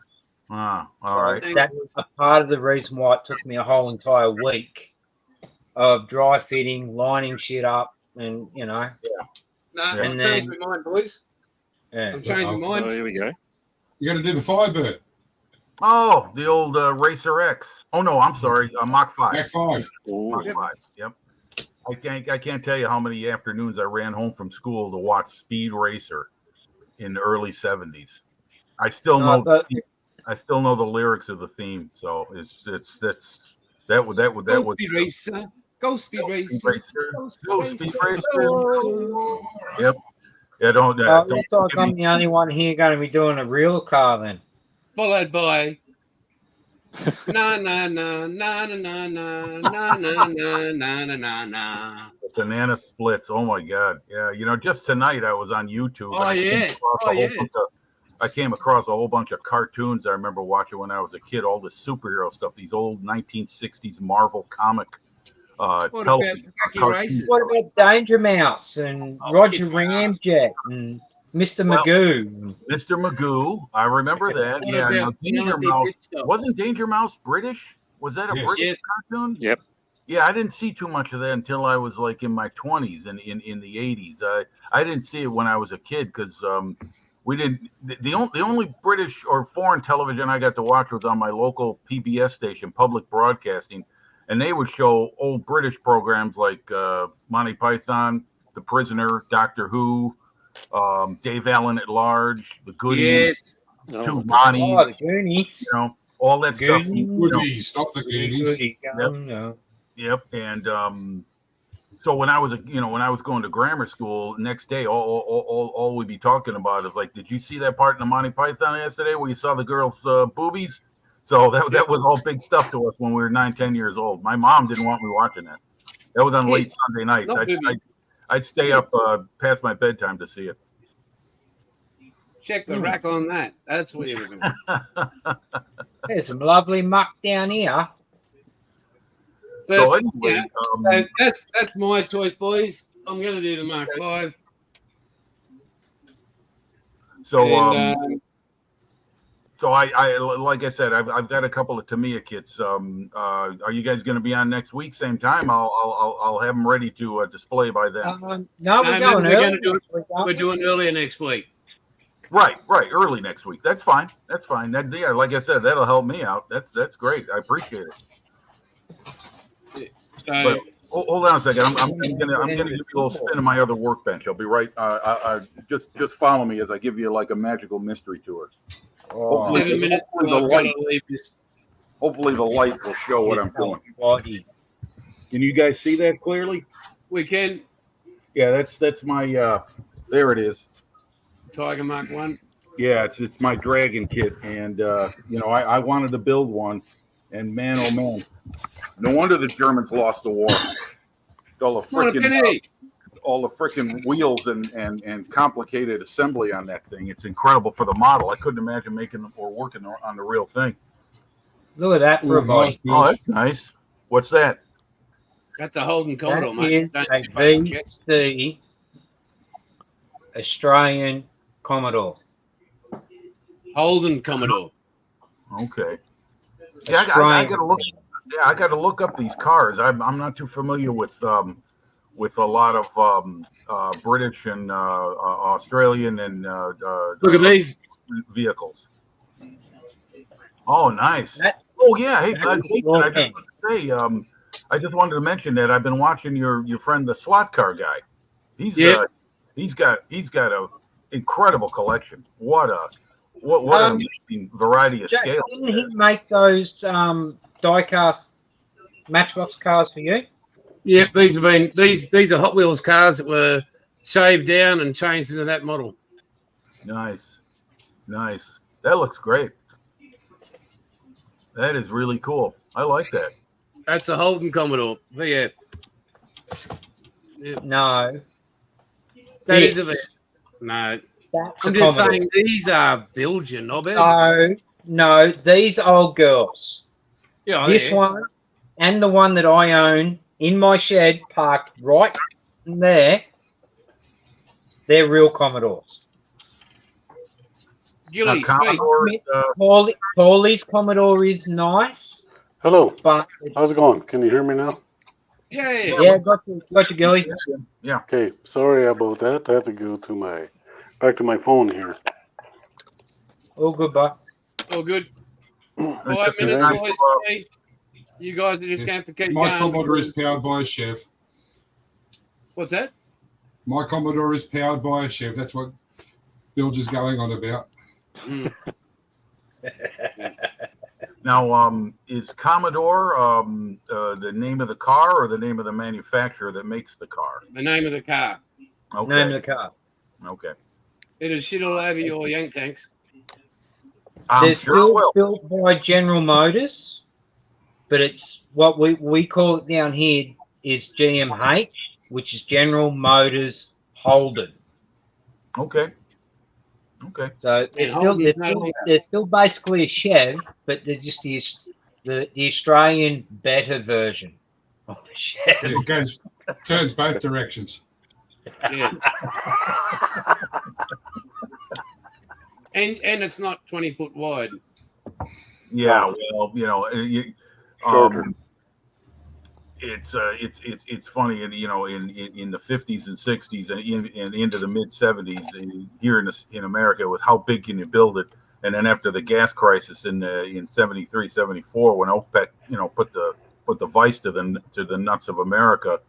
All So right. that's a part of the reason why it took me a whole entire week of dry fitting, lining shit up, and no, Yeah. I'm And changing then- my mind, boys. yeah. I'm changing my Oh, mind. here we go. You got to do the Firebird, Oh, the old Racer X. Oh no, I'm sorry, Mach 5. Mach 5. Ooh. Mach 5. Yep. I can't tell you how many afternoons I ran home from school to watch Speed Racer in the early '70s. I still know the lyrics of the theme, so that was Go Speed Racer. Go Speed Racer. Go Speed Racer. Yep. Yeah, don't. Looks like I'm the only one here going to be doing a real car then. Followed by na na na na na na na na na na na na na. Banana splits. Oh my god. Yeah, just tonight I was on YouTube. Oh, yeah. Oh, yeah. I came across a whole bunch of cartoons I remember watching when I was a kid. All the superhero stuff. These old 1960s Marvel comic. What about television Jackie cartoons. Racer? What about Danger Mouse and Roger Ramjet and Mr. Magoo? Mr. Magoo, I remember that. What Yeah, about now Danger Penelope Mouse Pitstop? wasn't Danger Mouse British? Was that a Yes. British Yes. cartoon? Yep. Yeah, I didn't see too much of that until I was like in my 20s and in the 80s. I didn't see it when I was a kid because we didn't. The only British or foreign television I got to watch was on my local PBS station, Public Broadcasting, and they would show old British programs like Monty Python, The Prisoner, Doctor Who, Dave Allen at Large, The Goodies, Yes. Two Oh, Ronnies, the Goonies. all that stuff. Goodies, not the Goonies. Goody. No. Yep, and so when I was going to grammar school, next day all we'd be talking about is like, did you see that part in the Monty Python yesterday where you saw the girl's boobies? So that was all big stuff to us when we were 9-10 years old. My mom didn't want me watching that. That was on late Sunday nights. Not boobies. I'd stay up past my bedtime to see it. Check the rack on that. That's what you're looking for. There's some lovely muck down here. But, So anyway, so that's my choice, boys. I'm going to do the Mark 5. So I like I said, I've got a couple of Tamiya kits. Are you guys going to be on next week, same time? I'll have them ready to display by then. No, we're going early. We're doing earlier next week. Right, early next week. That's fine. That, yeah, like I said, that'll help me out. That's great. I appreciate it. So But hold on a second. I'm gonna give you a little spin of my other workbench. I'll be right. Just follow me as I give you like a magical mystery tour. Oh, 7 minutes. Hopefully I've the got light. to leave this. Hopefully the light will show what I'm doing. body. Can you guys see that clearly? We can. Yeah, that's my. There it is. Tiger Mark 1. Yeah, it's my Dragon kit, and I wanted to build one, and man, oh man, no wonder the Germans lost the war. All the freaking wheels and complicated assembly on that thing. It's incredible for the model. I couldn't imagine making them or working on the real thing. Look at that for a body. Oh, that's nice. What's that? That's a Holden Commodore, That mate. is Don't a you fucking get- VC Australian Commodore. Holden Commodore. Okay. Yeah, I gotta look. Yeah, I got to look up these cars. I'm not too familiar with a lot of British and Australian and Look at these. vehicles. Oh, nice. Oh yeah. Hey, I just wanted to mention that I've been watching your friend, the slot car guy. He's got a incredible collection. What What an amazing variety of Jack, scales. didn't he make those die-cast Matchbox cars for you? Yep, these are Hot Wheels cars that were shaved down and changed into that model. Nice. That looks great. That is really cool. I like that. That's a Holden Commodore VF. Yep. No. That is a VF. No. That's I'm a just Commodore. saying these are Belgian, knobhead. No, these old girls. Yeah, This one and the one that I own in my shed, parked right there, they're real Commodores. Gilly, Commodore, Paulie's Commodore is nice. Hello. But How's it going? Can you hear me now? yeah. got you, Gilly. Yeah. Okay. Sorry about that. I have to go to back to my phone here. All good, bud. All good. Just 5 in minutes, time boys. for, You guys are just going to have to keep My going. Commodore is powered by a Chev. What's that? My Commodore is powered by a Chev. That's what Bilge is going on about. Mm. Now, is Commodore the name of the car or the name of the manufacturer that makes the car? The name of the car. Okay. Name of the car. Okay. It is shit all over your yank tanks. I'm They're sure it still will. built by General Motors, but it's what we call it down here is GMH, which is General Motors Holden. Okay. So they're still basically a Chev, but they're just the Australian better version of the Chev. It turns both directions. Yeah. and it's not 20 foot wide. Yeah. Well, it's funny, and in the 50s and 60s and into the mid 70s here in America, it was how big can you build it? And then after the gas crisis in 73, 74, when OPEC put the vice to the nuts of America,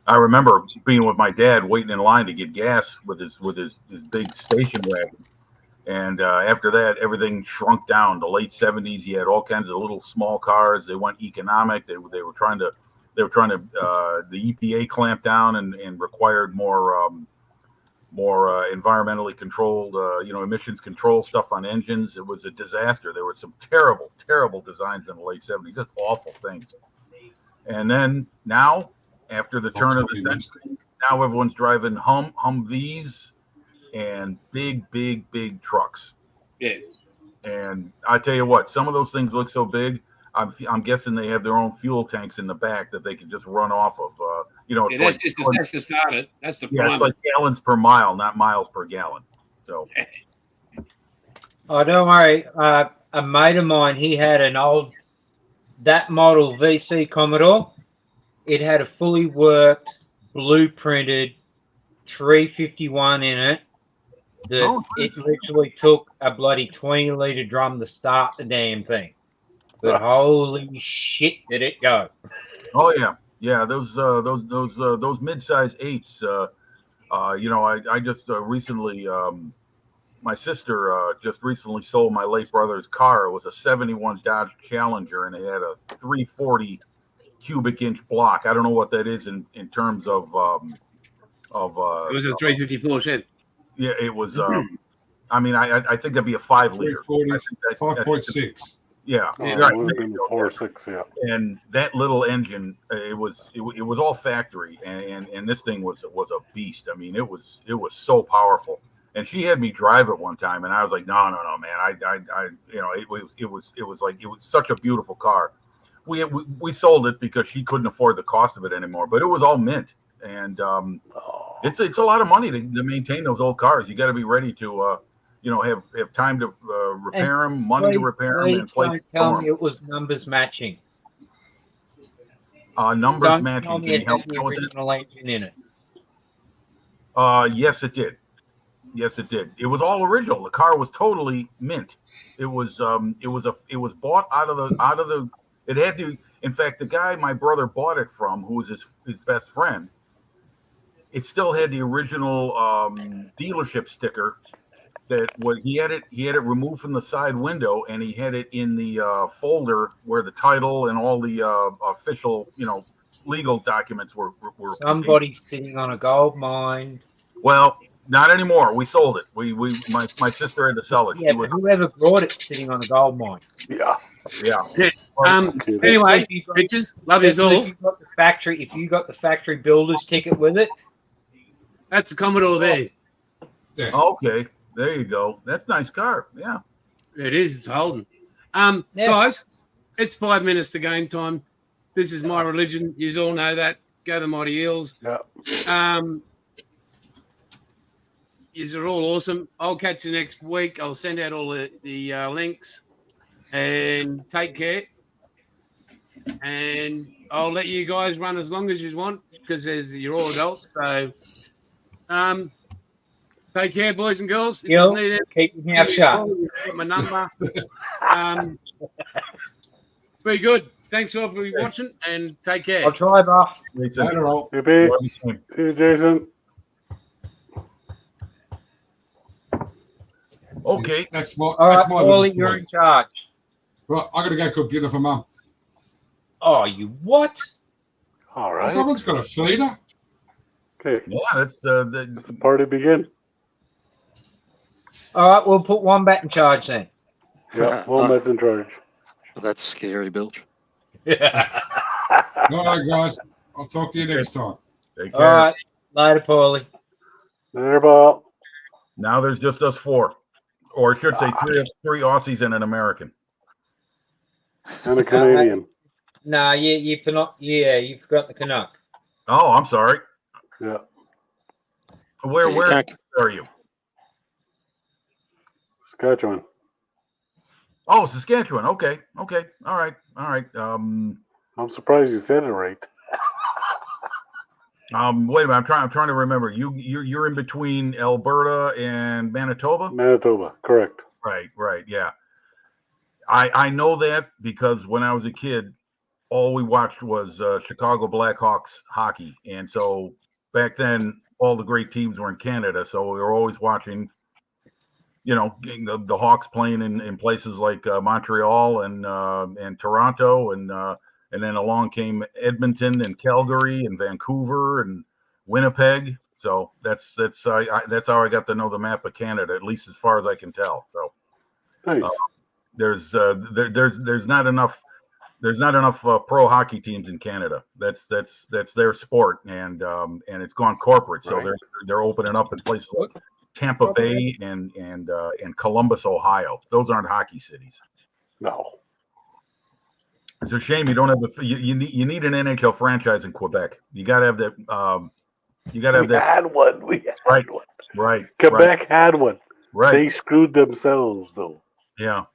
I remember being with my dad waiting in line to get gas with his big station wagon. And after that, everything shrunk down. The late 70s, you had all kinds of little small cars. They went economic. They were trying to the EPA clamped down and required more environmentally controlled, emissions control stuff on engines. It was a disaster. There were some terrible, terrible designs in the late 70s, just awful things. And then now, after the turn of the century, now everyone's driving Humvees and big trucks. Yeah. And I tell you what, some of those things look so big. I'm guessing they have their own fuel tanks in the back that they can just run off of. That's to start it. That's the yeah, it's like gallons per mile, not miles per gallon. So. Oh, don't worry. A mate of mine, he had that model VC Commodore. It had a fully worked, blueprinted 351 in it. It literally took a bloody 20-liter drum to start the damn thing. But holy shit, did it go! Oh yeah. Those mid-size 8s. I just recently, my sister just recently sold my late brother's car. It was a '71 Dodge Challenger, and it had a 340 cubic inch block. I don't know what that is in terms of. It was a 354 shed. Yeah, it was. I think that'd be a 5 liter. 5.6. Yeah, right. 4.6, yeah. And that little engine, it was all factory, and this thing was a beast. I mean, it was so powerful. And she had me drive it one time, and I was like, no, man, it was such a beautiful car. We sold it because she couldn't afford the cost of it anymore, but it was all mint, and it's a lot of money to maintain those old cars. You got to be ready to have time to repair them, money to repair them, and place. Tell me it was numbers matching. Numbers matching. Can you help me with that? Engine in it. Yes, it did. It was all original. The car was totally mint. It was bought out of the. It had to. In fact, the guy my brother bought it from, who was his best friend, it still had the original dealership sticker that was he had it removed from the side window, and he had it in the folder where the title and all the official, legal documents were Somebody's sitting on a gold mine. Well, not anymore. We sold it. My sister had to sell it. Yeah, She but was, whoever brought it sitting on a gold mine. Yeah. yeah. Anyway, bitches, love you Especially all. if you got the factory builder's ticket with it. That's the Commodore there. Yeah. Okay, there you go. That's a nice car. Yeah. It is. It's Holden. Yeah. Guys, it's 5 minutes to game time. This is my religion. You all know that. Go the Mighty Eels. Yeah. Yous are all awesome. I'll catch you next week. I'll send out all the links. And take care. And I'll let you guys run as long as you want because you're all adults. So, take care, boys and girls. If you need it, keep your mouth shut. Got my number. Be good. Thanks for watching and take care. I'll try, Buff. Later on. Yippee. See you, Jason. Okay. That's my. All That's right, my Paulie, little you're point. in charge. Right, I got to go cook dinner for Mum. Oh, you what? All right. Someone's got a feeder. Okay. Yeah, that's Let the party begin. All right, we'll put Wombat in charge then. Yeah. Woman's in charge. That's scary, Bilge. All right, guys. I'll talk to you next time. take All care. right, later, Paulie. There, Bob. Now there's just us four, or I should say three Aussies and an American. And a Canadian. No, you forgot the Canuck. Oh, I'm sorry. Yeah. Where You can't- are you? Saskatchewan. Oh, Saskatchewan. Okay. All right. I'm surprised you said it right. Wait a minute. I'm trying to remember. You're in between Alberta and Manitoba. Manitoba. Correct. Right. Yeah. I know that because when I was a kid, all we watched was Chicago Blackhawks hockey, and so back then all the great teams were in Canada, so we were always watching. The Hawks playing in places like Montreal and Toronto, and then along came Edmonton and Calgary and Vancouver and Winnipeg. So that's how I got to know the map of Canada, at least as far as I can tell. So Nice. there's not enough pro hockey teams in Canada. That's their sport, and it's gone corporate. So Right. they're opening up in places like Tampa Bay and Columbus, Ohio. Those aren't hockey cities. No. It's a shame you don't have you need an NHL franchise in Quebec. You got to have that. You got to have We that. had one. We had Right. one. Right. Quebec had one. Right. They screwed themselves, though. Yeah.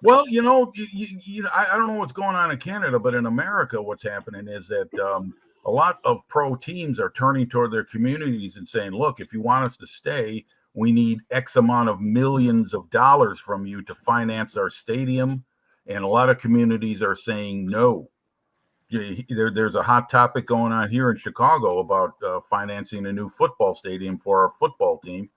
Well, I don't know what's going on in Canada, but in America, what's happening is that a lot of pro teams are turning toward their communities and saying, look, if you want us to stay, we need X amount of millions of dollars from you to finance our stadium. And a lot of communities are saying no. There's a hot topic going on here in Chicago about financing a new football stadium for our football team.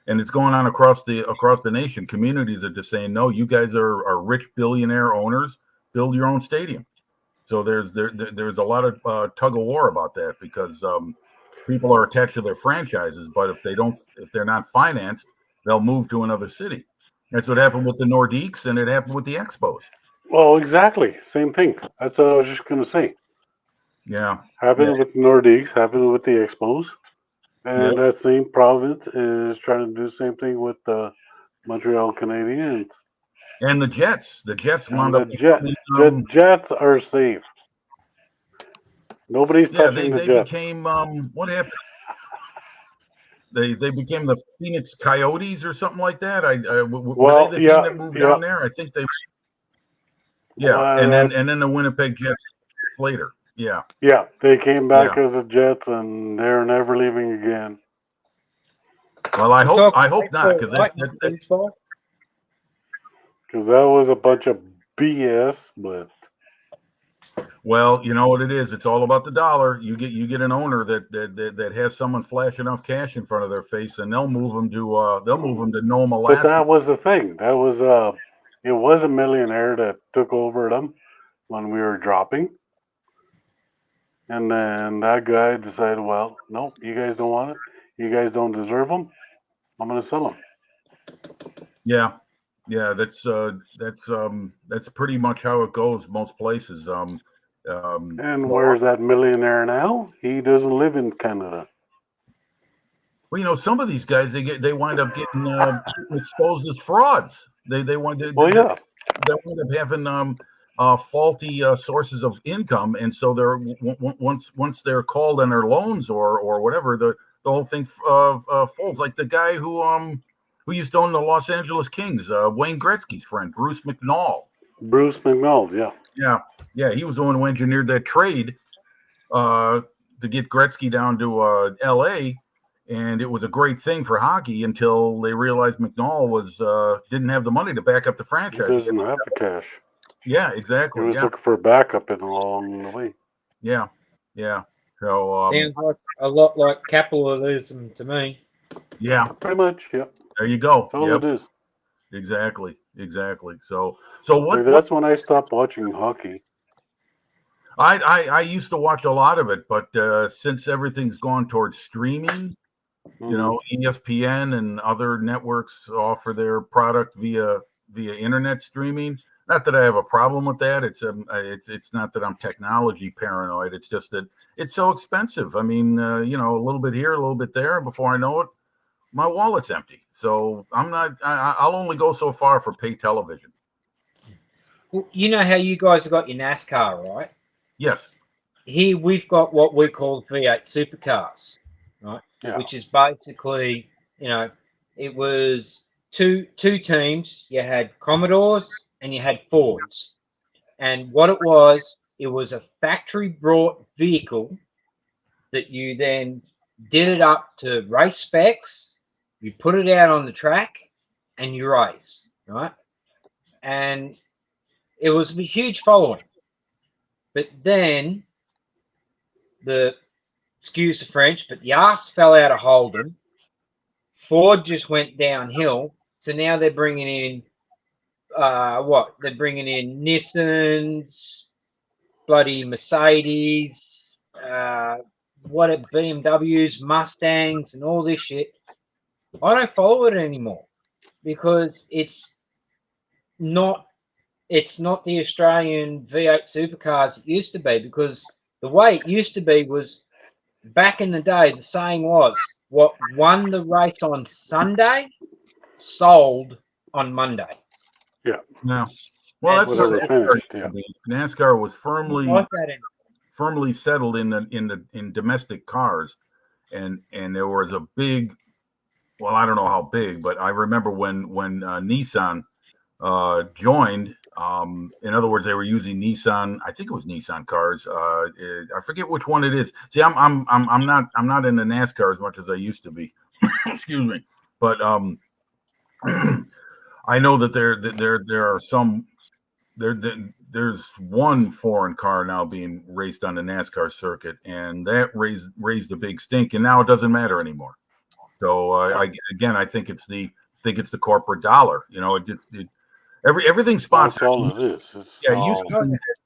And it's going on across the nation. Communities are just saying, no, you guys are rich billionaire owners. Build your own stadium. So there's a lot of tug of war about that because people are attached to their franchises, but if they're not financed, they'll move to another city. That's what happened with the Nordiques, and it happened with the Expos. Well, exactly. Same thing. That's what I was just going to say. Yeah. Happened with Nordiques, happened with the Expos. And that same province is trying to do the same thing with the Montreal Canadiens. And the Jets. The Jets wound up. The Jets are safe. Nobody's touching the they Jets. became what happened? They became the Phoenix Coyotes or something like that. Were they the team that moved down there? I think they. Yeah, and then the Winnipeg Jets later. Yeah. Yeah, they came back as the Jets, and they're never leaving again. Well, I hope not, because that was a bunch of BS. But Well, you know what it is. It's all about the dollar. You get an owner that has someone flash enough cash in front of their face, and they'll move them to Nome, But Alaska. that was the thing. That was it was a millionaire that took over them when we were dropping. And then that guy decided, well, no, you guys don't want it. You guys don't deserve them. I'm going to sell them. Yeah, that's pretty much how it goes most places. And where's that millionaire now? He doesn't live in Canada. Well, you know, some of these guys they wind up getting exposed as frauds. They wind up having faulty sources of income, and so they're once they're called on their loans or whatever, the whole thing folds. Like the guy who used to own the Los Angeles Kings, Wayne Gretzky's friend, Bruce McNall. Bruce McNall, Yeah. He was the one who engineered that trade to get Gretzky down to L.A. And it was a great thing for hockey until they realized McNall didn't have the money to back up the franchise. He doesn't have the cash. Yeah, exactly. He was looking for backup along the way. Yeah. So sounds like a lot like capitalism to me. Yeah, pretty much. Yep. There you go. That's all it is. Exactly. So what? That's when I stopped watching hockey. I used to watch a lot of it, but since everything's gone towards streaming, you know, ESPN and other networks offer their product via internet streaming. Not that I have a problem with that. It's not that I'm technology paranoid. It's just that it's so expensive. I mean, you know, a little bit here, a little bit there. Before I know it, my wallet's empty. So I'll only go so far for pay television. Well, you know how you guys have got your NASCAR, right? Yes. Here we've got what we call V8 supercars, right? Yeah. Which is basically, you know, it was two teams. You had Commodores and you had Fords. And what it was a factory brought vehicle that you then did it up to race specs. You put it out on the track and you race, right? And it was a huge following. But then excuse the French, but the arse fell out of Holden. Ford just went downhill. So now they're bringing in They're bringing in Nissans, bloody Mercedes, BMWs, Mustangs, and all this shit. I don't follow it anymore because it's not the Australian V8 supercars it used to be, because the way it used to be was back in the day, the saying was, what won the race on Sunday sold on Monday. Yeah. No. Well, that's what NASCAR was firmly settled in domestic cars, and there was a big, well, I don't know how big, but I remember when Nissan joined. In other words, they were using Nissan. I think it was Nissan cars. I forget which one it is. See, I'm not into NASCAR as much as I used to be. Excuse me, but I know that there are some. There's one foreign car now being raced on the NASCAR circuit, and that raised a big stink, and now it doesn't matter anymore. So I think it's the corporate dollar. You know, everything's sponsored. That's all it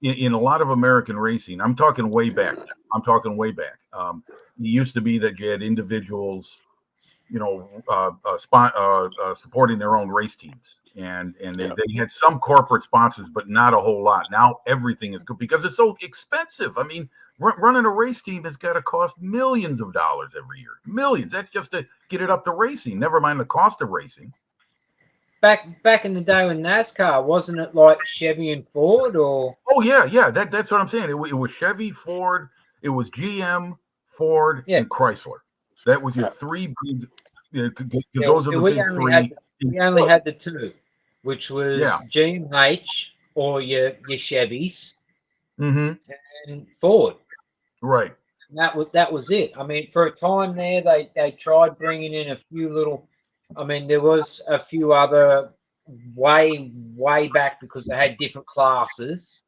is. In a lot of American racing, I'm talking way back. It used to be that you had individuals, you know, supporting their own race teams, and they had some corporate sponsors, but not a whole lot. Now everything is good because it's so expensive. I mean, running a race team has got to cost millions of dollars every year. Millions. That's just to get it up to racing. Never mind the cost of racing. Back in the day with NASCAR, wasn't it like Chevy and Ford, or? Oh yeah. That's what I'm saying. It was Chevy, Ford. It was GM, Ford, and Chrysler. That was your three big. Those are the big three. We only had the two, which was GMH or your Chevys, and Ford. Right. And that was it. I mean, for a time there, they tried bringing in a few little. I mean, there was a few other way back because they had different classes.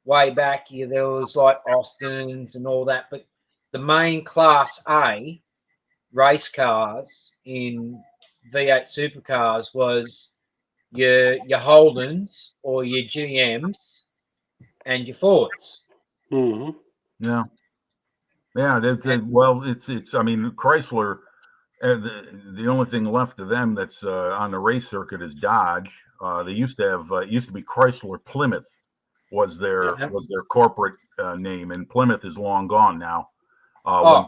way back, there was like Austins and all that, but the main Class A race cars in V8 supercars was your Holdens or your GMs and your Fords. Hmm. Yeah. Yeah. Well, it's. I mean, Chrysler. The only thing left of them that's on the race circuit is Dodge. They used to have. It used to be Chrysler Plymouth was their corporate name, and Plymouth is long gone now. Dodge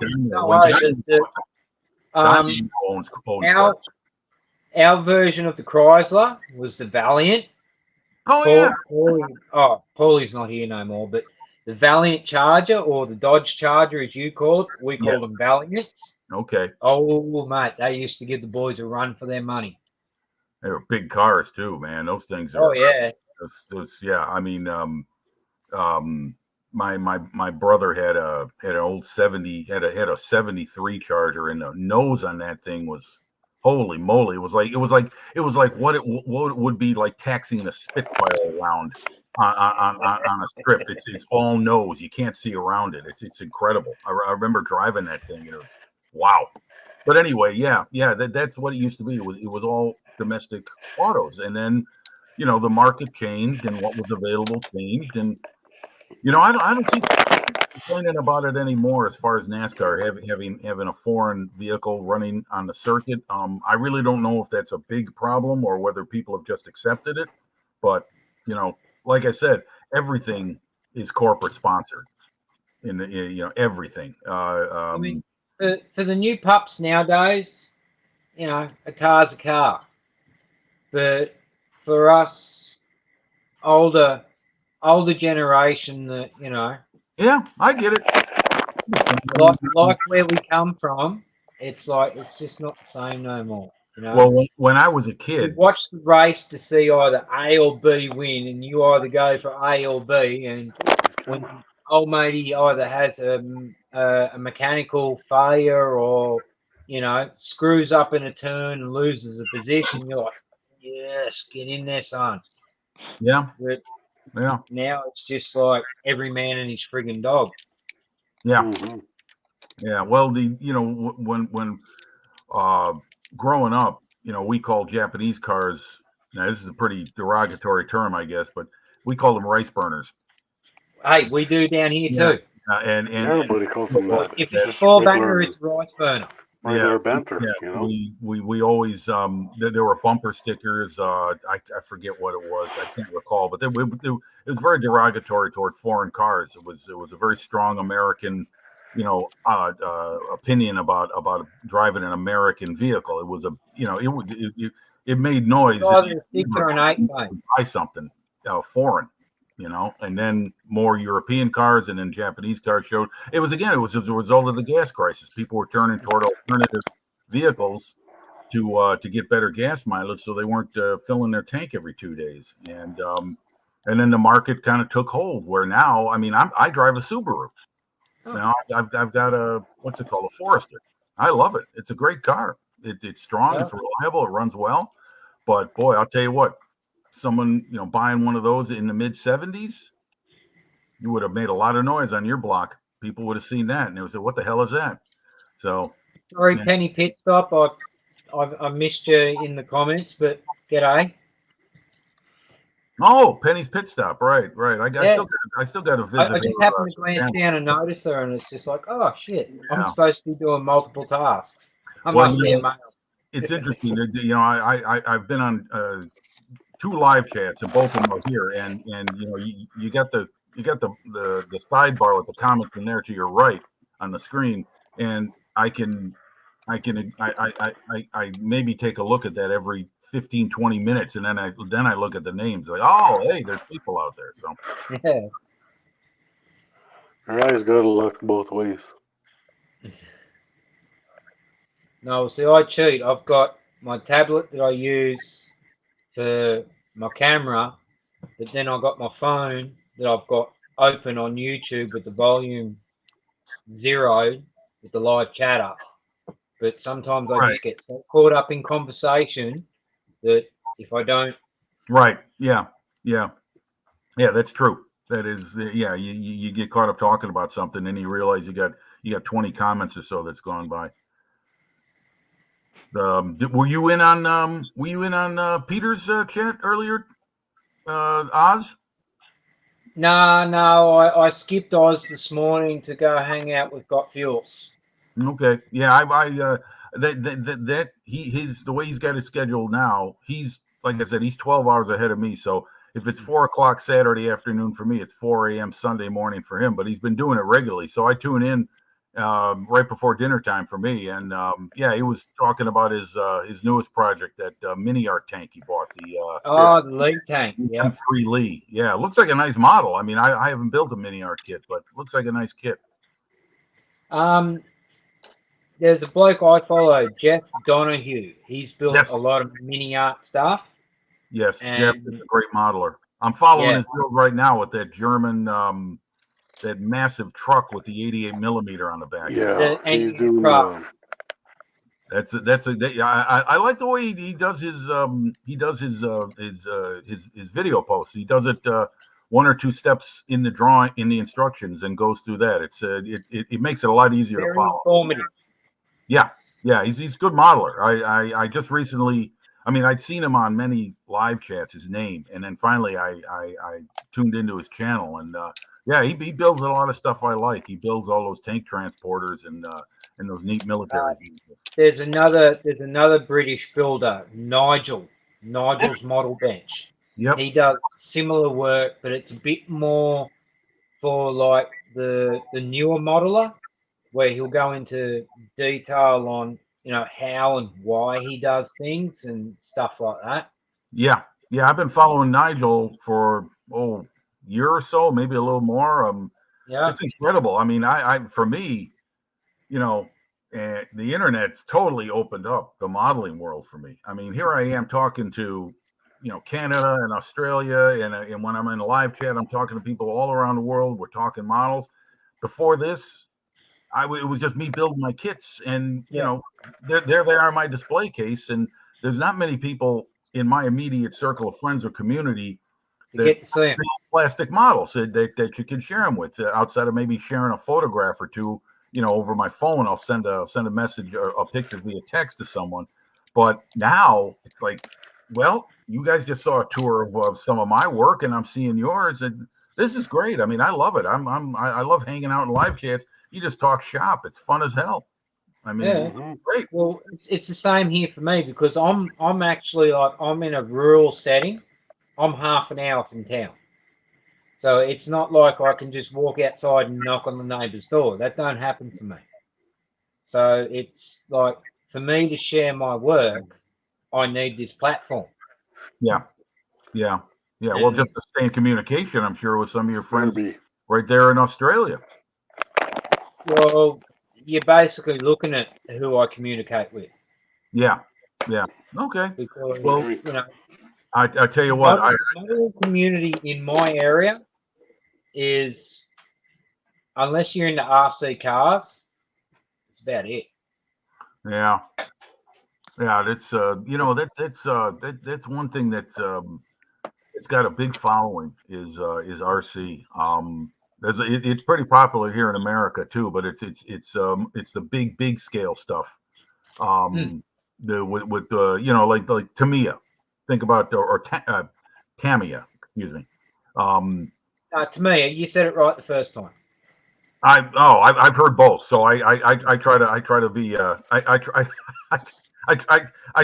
owns Chrysler. Our version of the Chrysler was the Valiant. Oh yeah. Paulie's not here no more, but the Valiant Charger or the Dodge Charger, as you call it, we call them Valiants. Okay. Oh, mate, they used to give the boys a run for their money. They were big cars too, man. Those things are. Oh yeah. Yeah. I mean, my brother had an old 70 had a 73 Charger, and the nose on that thing was, holy moly, it was like what it would be like taxiing a Spitfire around on a strip. It's all nose, you can't see around it. It's incredible. I remember driving that thing, and it was wow. But anyway, that's what it used to be. It was all domestic autos, and then the market changed and what was available changed, and I don't see complaining about it anymore as far as NASCAR having a foreign vehicle running on the circuit. I really don't know if that's a big problem or whether people have just accepted it. But like I said, everything is corporate sponsored. Everything. I mean, for the new pups nowadays, a car's a car. But for us, older generation, that yeah, I get it. Like where we come from, it's just not the same no more. Well, when I was a kid, you watch the race to see either A or B win, and you either go for A or B. And when old matey either has a mechanical failure or screws up in a turn and loses a position, you're like, yes, get in there, son. Yeah. But yeah. Now it's just like every man and his friggin' dog. Yeah. Mm-hmm. Yeah. Well, when growing up, we call Japanese cars. Now, this is a pretty derogatory term, I guess, but we call them rice burners. Hey, we do down here too. And everybody calls them that. If it's a 4-banger, it's rice burner. Regular banter, we always there were bumper stickers. I forget what it was. I can't recall, but it was very derogatory toward foreign cars. It was a very strong American, opinion about driving an American vehicle. It was it made noise. Either a 6 or an 8, buy something foreign. And then more European cars and then Japanese cars showed. It was as a result of the gas crisis. People were turning toward alternative vehicles to get better gas mileage, so they weren't filling their tank every 2 days. And then the market kind of took hold. Where now, I mean, I drive a Subaru. Oh. Now I've got a what's it called, a Forester. I love it. It's a great car. It's strong. It's reliable. It runs well. But boy, I'll tell you what. Someone buying one of those in the mid 70s, you would have made a lot of noise on your block. People would have seen that and they would say, what the hell is that? So sorry, Penny Pit Stop, I missed you in the comments, but g'day. Oh, Penny's Pit Stop, right. I still got a visit. I just happened to glance down and notice her, and it's just like, oh shit, I'm supposed to be doing multiple tasks. It's interesting. I've been on 2 live chats, and both of them are here. And you got the sidebar with the comments in there to your right on the screen, and I maybe take a look at that every 15-20 minutes, and then I look at the names like, oh, hey, there's people out there. So yeah, your eyes got to look both ways. No, see, I cheat. I've got my tablet that I use for my camera, but then I've got my phone that I've got open on YouTube with the volume 0 with the live chat up. But sometimes I just get so caught up in conversation that if I don't... Right. Yeah. That's true. That is, yeah. You get caught up talking about something, and you realize you got 20 comments or so that's gone by. Were you in on Peter's chat earlier, Oz? No, I skipped Oz this morning to go hang out with Got Fuels. Okay, yeah, the way he's got his schedule now, he's like I said, he's 12 hours ahead of me. So if it's 4:00 Saturday afternoon for me, it's 4 a.m. Sunday morning for him. But he's been doing it regularly, so I tune in right before dinner time for me. And yeah, he was talking about his newest project, that mini art tank he bought. The Lee tank, yeah, M3 Lee. Yeah, it looks like a nice model. I mean, I haven't built a mini art kit, but it looks like a nice kit. There's a bloke I follow, Jeff Donahue. He's built a lot of mini art stuff. Yes, Jeff is a great modeler. I'm following his build right now with that German, that massive truck with the 88 millimeter on the back. Yeah, he's doing. I like the way he does his video posts. He does it one or two steps in the drawing, in the instructions, and goes through that. It makes it a lot easier to follow. Informative. Yeah, he's a good modeler. I just recently, I mean, I'd seen him on many live chats, his name, and then finally I tuned into his channel, and yeah, he builds a lot of stuff I like. He builds all those tank transporters and those neat military things. There's another British builder, Nigel's Model Bench. Yep. He does similar work, but it's a bit more for like the newer modeler, where he'll go into detail on, you know, how and why he does things and stuff like that. Yeah, I've been following Nigel for year or so, maybe a little more. Yeah, it's incredible. I mean, I for me, you know, the internet's totally opened up the modeling world for me. I mean, here I am talking to, you know, Canada and Australia, and when I'm in a live chat, I'm talking to people all around the world. We're talking models. Before this, it was just me building my kits, and you know, there they are in my display case, and there's not many people in my immediate circle of friends or community that get to see them. Plastic models that you can share them with, outside of maybe sharing a photograph or two, you know, over my phone. I'll send a message or a picture via text to someone. But now it's like, well, you guys just saw a tour of some of my work, and I'm seeing yours, and this is great. I mean, I love it. I love hanging out in live chats. You just talk shop. It's fun as hell. I mean, great. Well, it's the same here for me, because I'm actually like, I'm in a rural setting. I'm half an hour from town. So it's not like I can just walk outside and knock on the neighbour's door. That don't happen for me. So it's like, for me to share my work, I need this platform. Yeah. Well, just to stay in communication, I'm sure, with some of your friends right there in Australia. Well, you're basically looking at who I communicate with. Yeah. Okay. Because, well, you know, I tell you what, the community in my area is, unless you're into RC cars, it's about it. Yeah, that's you know, that's one thing that's it's got a big following is RC. It's pretty popular here in America too, but it's the big scale stuff. With you know, like Tamiya. Think about Tamiya. Excuse me. Tamiya, you said it right the first time. I've heard both, so I try to be I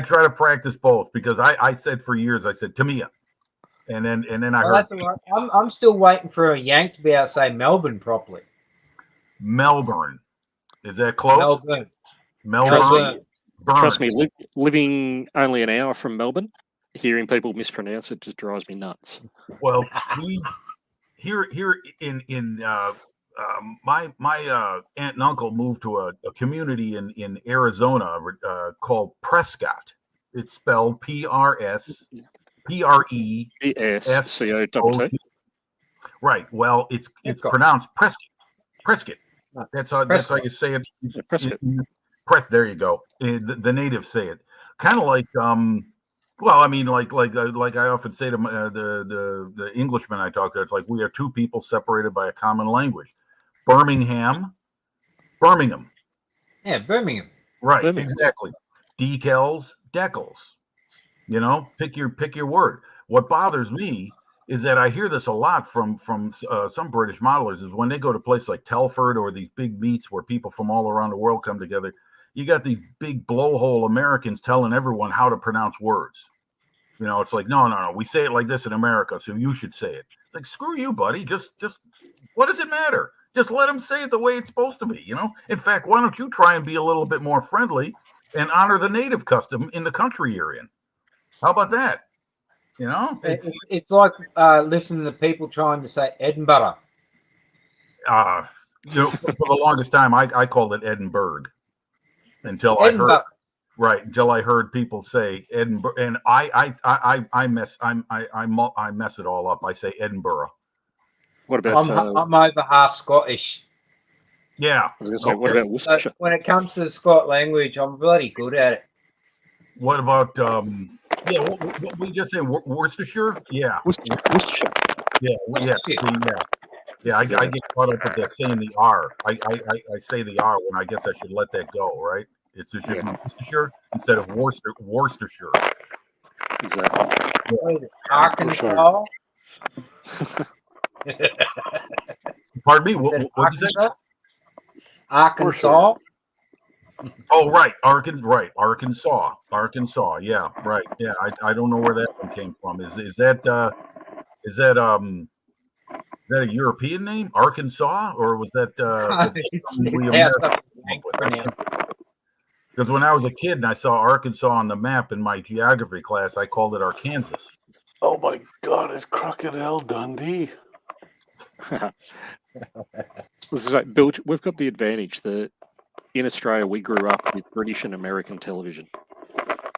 try to practice both, because I said for years, I said Tamiya, and then I heard. That's all right. I'm still waiting for a yank to be able to say Melbourne properly. Melbourne, is that close? Melbourne. Trust me, living only an hour from Melbourne, hearing people mispronounce it just drives me nuts. Well, we here in my aunt and uncle moved to a community in Arizona called Prescott. It's spelled Prescott. Right. Well, it's pronounced Prescott. That's how you say it. Prescott. There you go. The natives say it. Kind of like Well, I mean, like I often say to the Englishmen I talk to, it's like we are two people separated by a common language. Birmingham. Yeah, Birmingham. Right, Birmingham. exactly. Decals, decals. You know, pick your word. What bothers me is that I hear this a lot from some British modelers is when they go to places like Telford or these big meets where people from all around the world come together. You got these big blowhole Americans telling everyone how to pronounce words. You know, it's like, no. We say it like this in America, so you should say it. It's like, screw you, buddy. Just what does it matter? Just let them say it the way it's supposed to be, you know? In fact, why don't you try and be a little bit more friendly and honor the native custom in the country you're in? How about that? You know? It's like listening to people trying to say Edinburgh. You know, for the longest time, I called it Edinburgh until Edinburgh. until I heard people say Edinburgh, and I mess it all up. I say Edinburgh. What about? I'm over half Scottish. Yeah. I was going to say, what about Worcestershire? So when it comes to Scot language, I'm bloody good at it. What about yeah? What we just say Worcestershire? Yeah. Worcestershire. Yeah. I get caught up with that saying the R. I say the R when I guess I should let that go, right? It should be Worcestershire instead of Worcestershire. Exactly. Yeah. Arkansas. Pardon me. What did you say? Arkansas. Oh, right. Arkansas. Yeah, right. Yeah, I don't know where that one came from. Is that a European name, Arkansas, or was that because when I was a kid and I saw Arkansas on the map in my geography class, I called it Arkansas. Oh my God! It's Crocodile Dundee. This is like we've got the advantage that in Australia we grew up with British and American television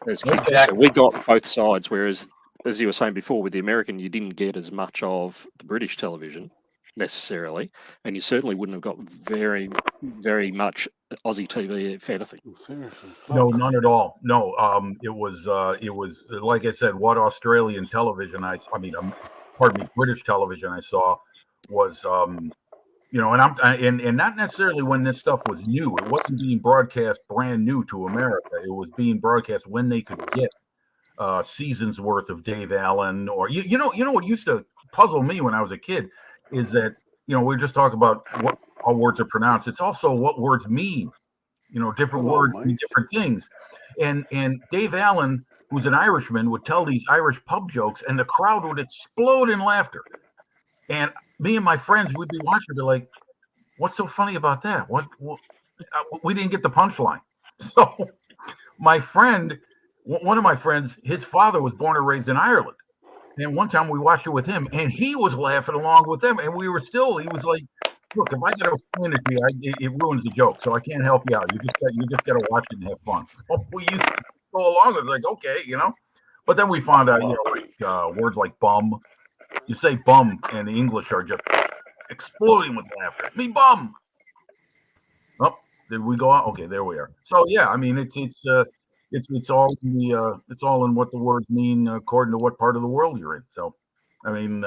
as kids. Exactly. So we got both sides, whereas, as you were saying before, with the American, you didn't get as much of the British television necessarily, and you certainly wouldn't have got very, very much Aussie TV, if anything. Seriously. No, none at all. No, it was like I said, what Australian television British television I saw was you know, and not necessarily when this stuff was new. It wasn't being broadcast brand new to America. It was being broadcast when they could get seasons worth of Dave Allen, or you know what used to puzzle me when I was a kid is that, you know, we just talk about how words are pronounced. It's also what words mean. You know, different words mean different things. And Dave Allen, who's an Irishman, would tell these Irish pub jokes, and the crowd would explode in laughter. And me and my friends, we'd be watching, be like, "What's so funny about that? What we didn't get the punchline." So, my friend, one of my friends, his father was born and raised in Ireland, and one time we watched it with him, and he was laughing along with them, and he was like, "Look, if I got to explain it to you, it ruins the joke, so I can't help you out. You just got to watch it and have fun." So we used to go along. It was like, okay, you know. But then we found out, you know, like, words like bum. You say bum, and the English are just exploding with laughter. Me bum. Oh, did we go out? Okay, there we are. So yeah, I mean, it's all in what the words mean according to what part of the world you're in. So, I mean,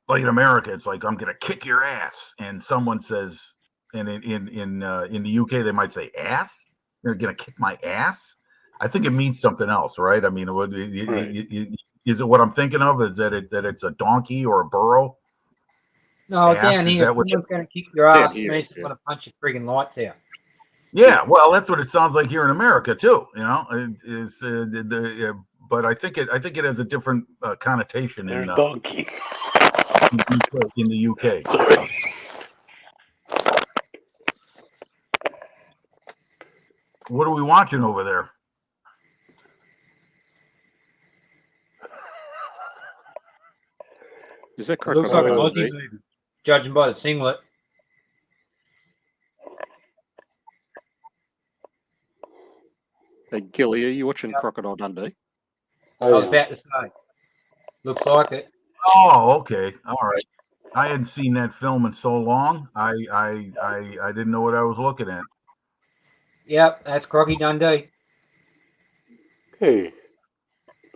like in America, it's like, I'm gonna kick your ass, and someone says, and in the UK they might say ass. They're gonna kick my ass. I think it means something else, right? I mean, is it what I'm thinking of? Is that it's a donkey or a burro? No, ass? down here, someone's going to kick your ass. Means they're going to punch your friggin' lights out. Yeah, well, that's what it sounds like here in America too. You know, but I think it has a different connotation in donkey in the UK. Sorry. What are we watching over there? Is that Looks like an Crocodile Aussie Dundee? movie, judging by the singlet. Hey, Gilly, are you watching Crocodile Dundee? I was about to say. Looks like it. Oh, okay, all right. I hadn't seen that film in so long. I didn't know what I was looking at. Yep, that's Crocky Dundee. Hey,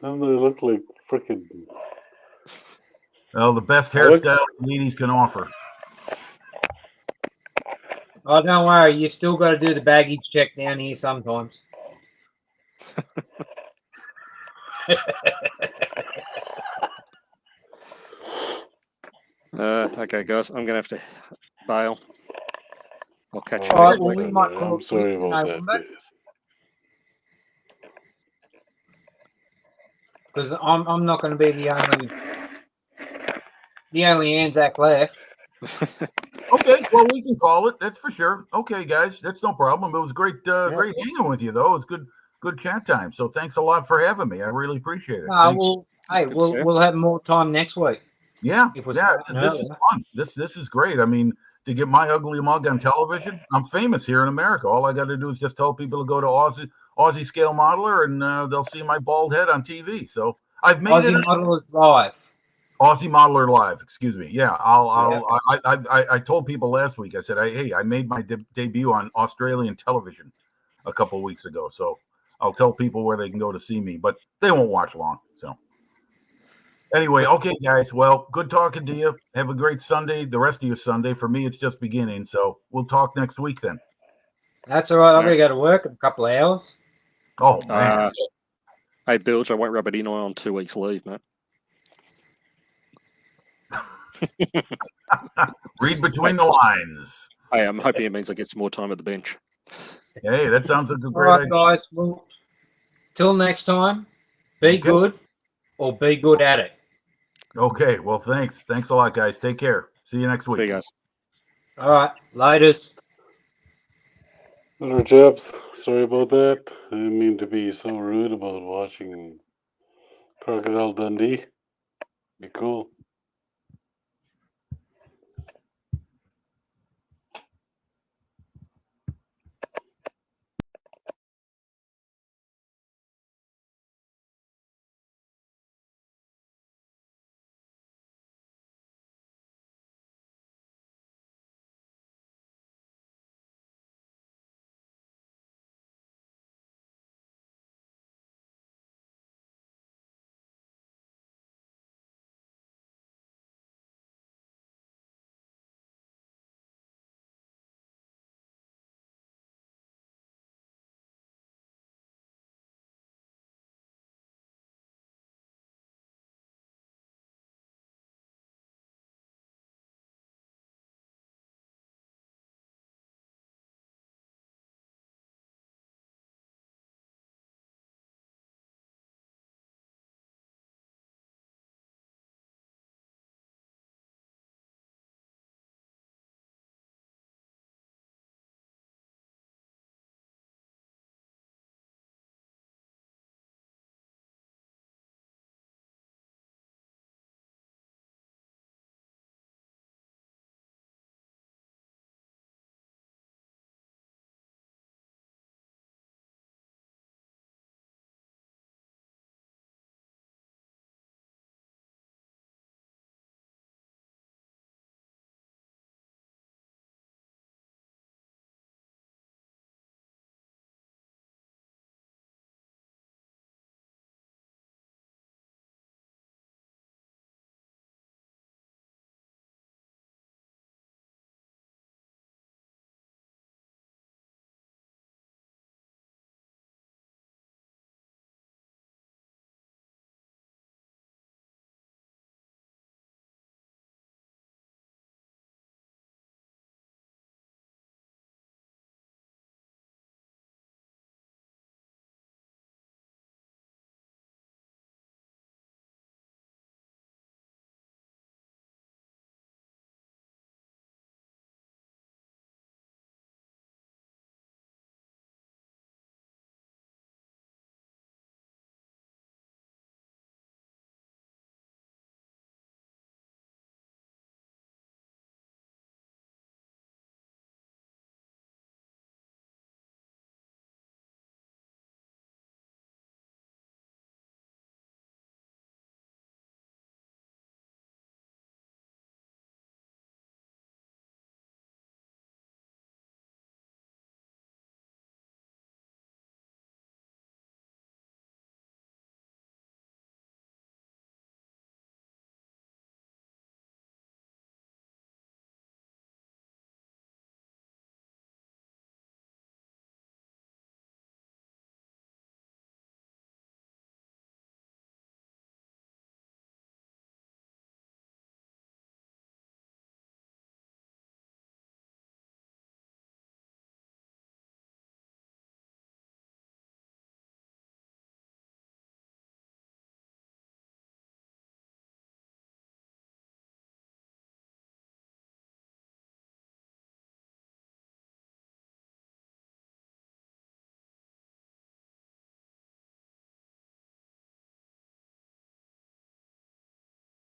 doesn't it look like freaking? Well, the best I like- hairstyle ladies can offer. Oh, don't worry, you still got to do the baggage check down here sometimes. Okay, guys, I'm gonna have to bail. I'll catch you All right, next well, week. we might call I'm it sorry quits, about you that, know, guys. because I'm not going to be the only Anzac left. Okay, well, we can call it. That's for sure. Okay, guys, that's no problem. It was great, great hanging with you, though. It was good chat time. So thanks a lot for having me. I really appreciate it. No, Thanks. well, hey, Good to see you. we'll have more time next week. Yeah, If we're yeah, starting this is earlier. fun. This is great. I mean, to get my ugly mug on television, I'm famous here in America. All I got to do is just tell people to go to Aussie Scale Modeler, and they'll see my bald head on TV. So I've made Aussie it. Modelers Live. Aussie Modeler Live. Excuse me. Yeah, I told people last week. I said, I made my debut on Australian television a couple weeks ago. So I'll tell people where they can go to see me, but they won't watch long. So. Anyway, okay, guys. Well, good talking to you. Have a great Sunday. The rest of your Sunday. For me, it's just beginning. So we'll talk next week then. That's all right. I'm going to go to work in a couple of hours. Oh man. Hey, Bilge, I won't rub it in on 2 weeks leave, mate. Read between the lines. Hey, I'm hoping it means I get some more time at the bench. Hey, that sounds like a All great right, idea. guys. Well, till next time, be Okay. good or be good at it. Okay. Well, thanks. Thanks a lot, guys. Take care. See you next See you week. guys. All right. Laters. Hello, chaps. Sorry about that. I didn't mean to be so rude about watching Crocodile Dundee. Be cool.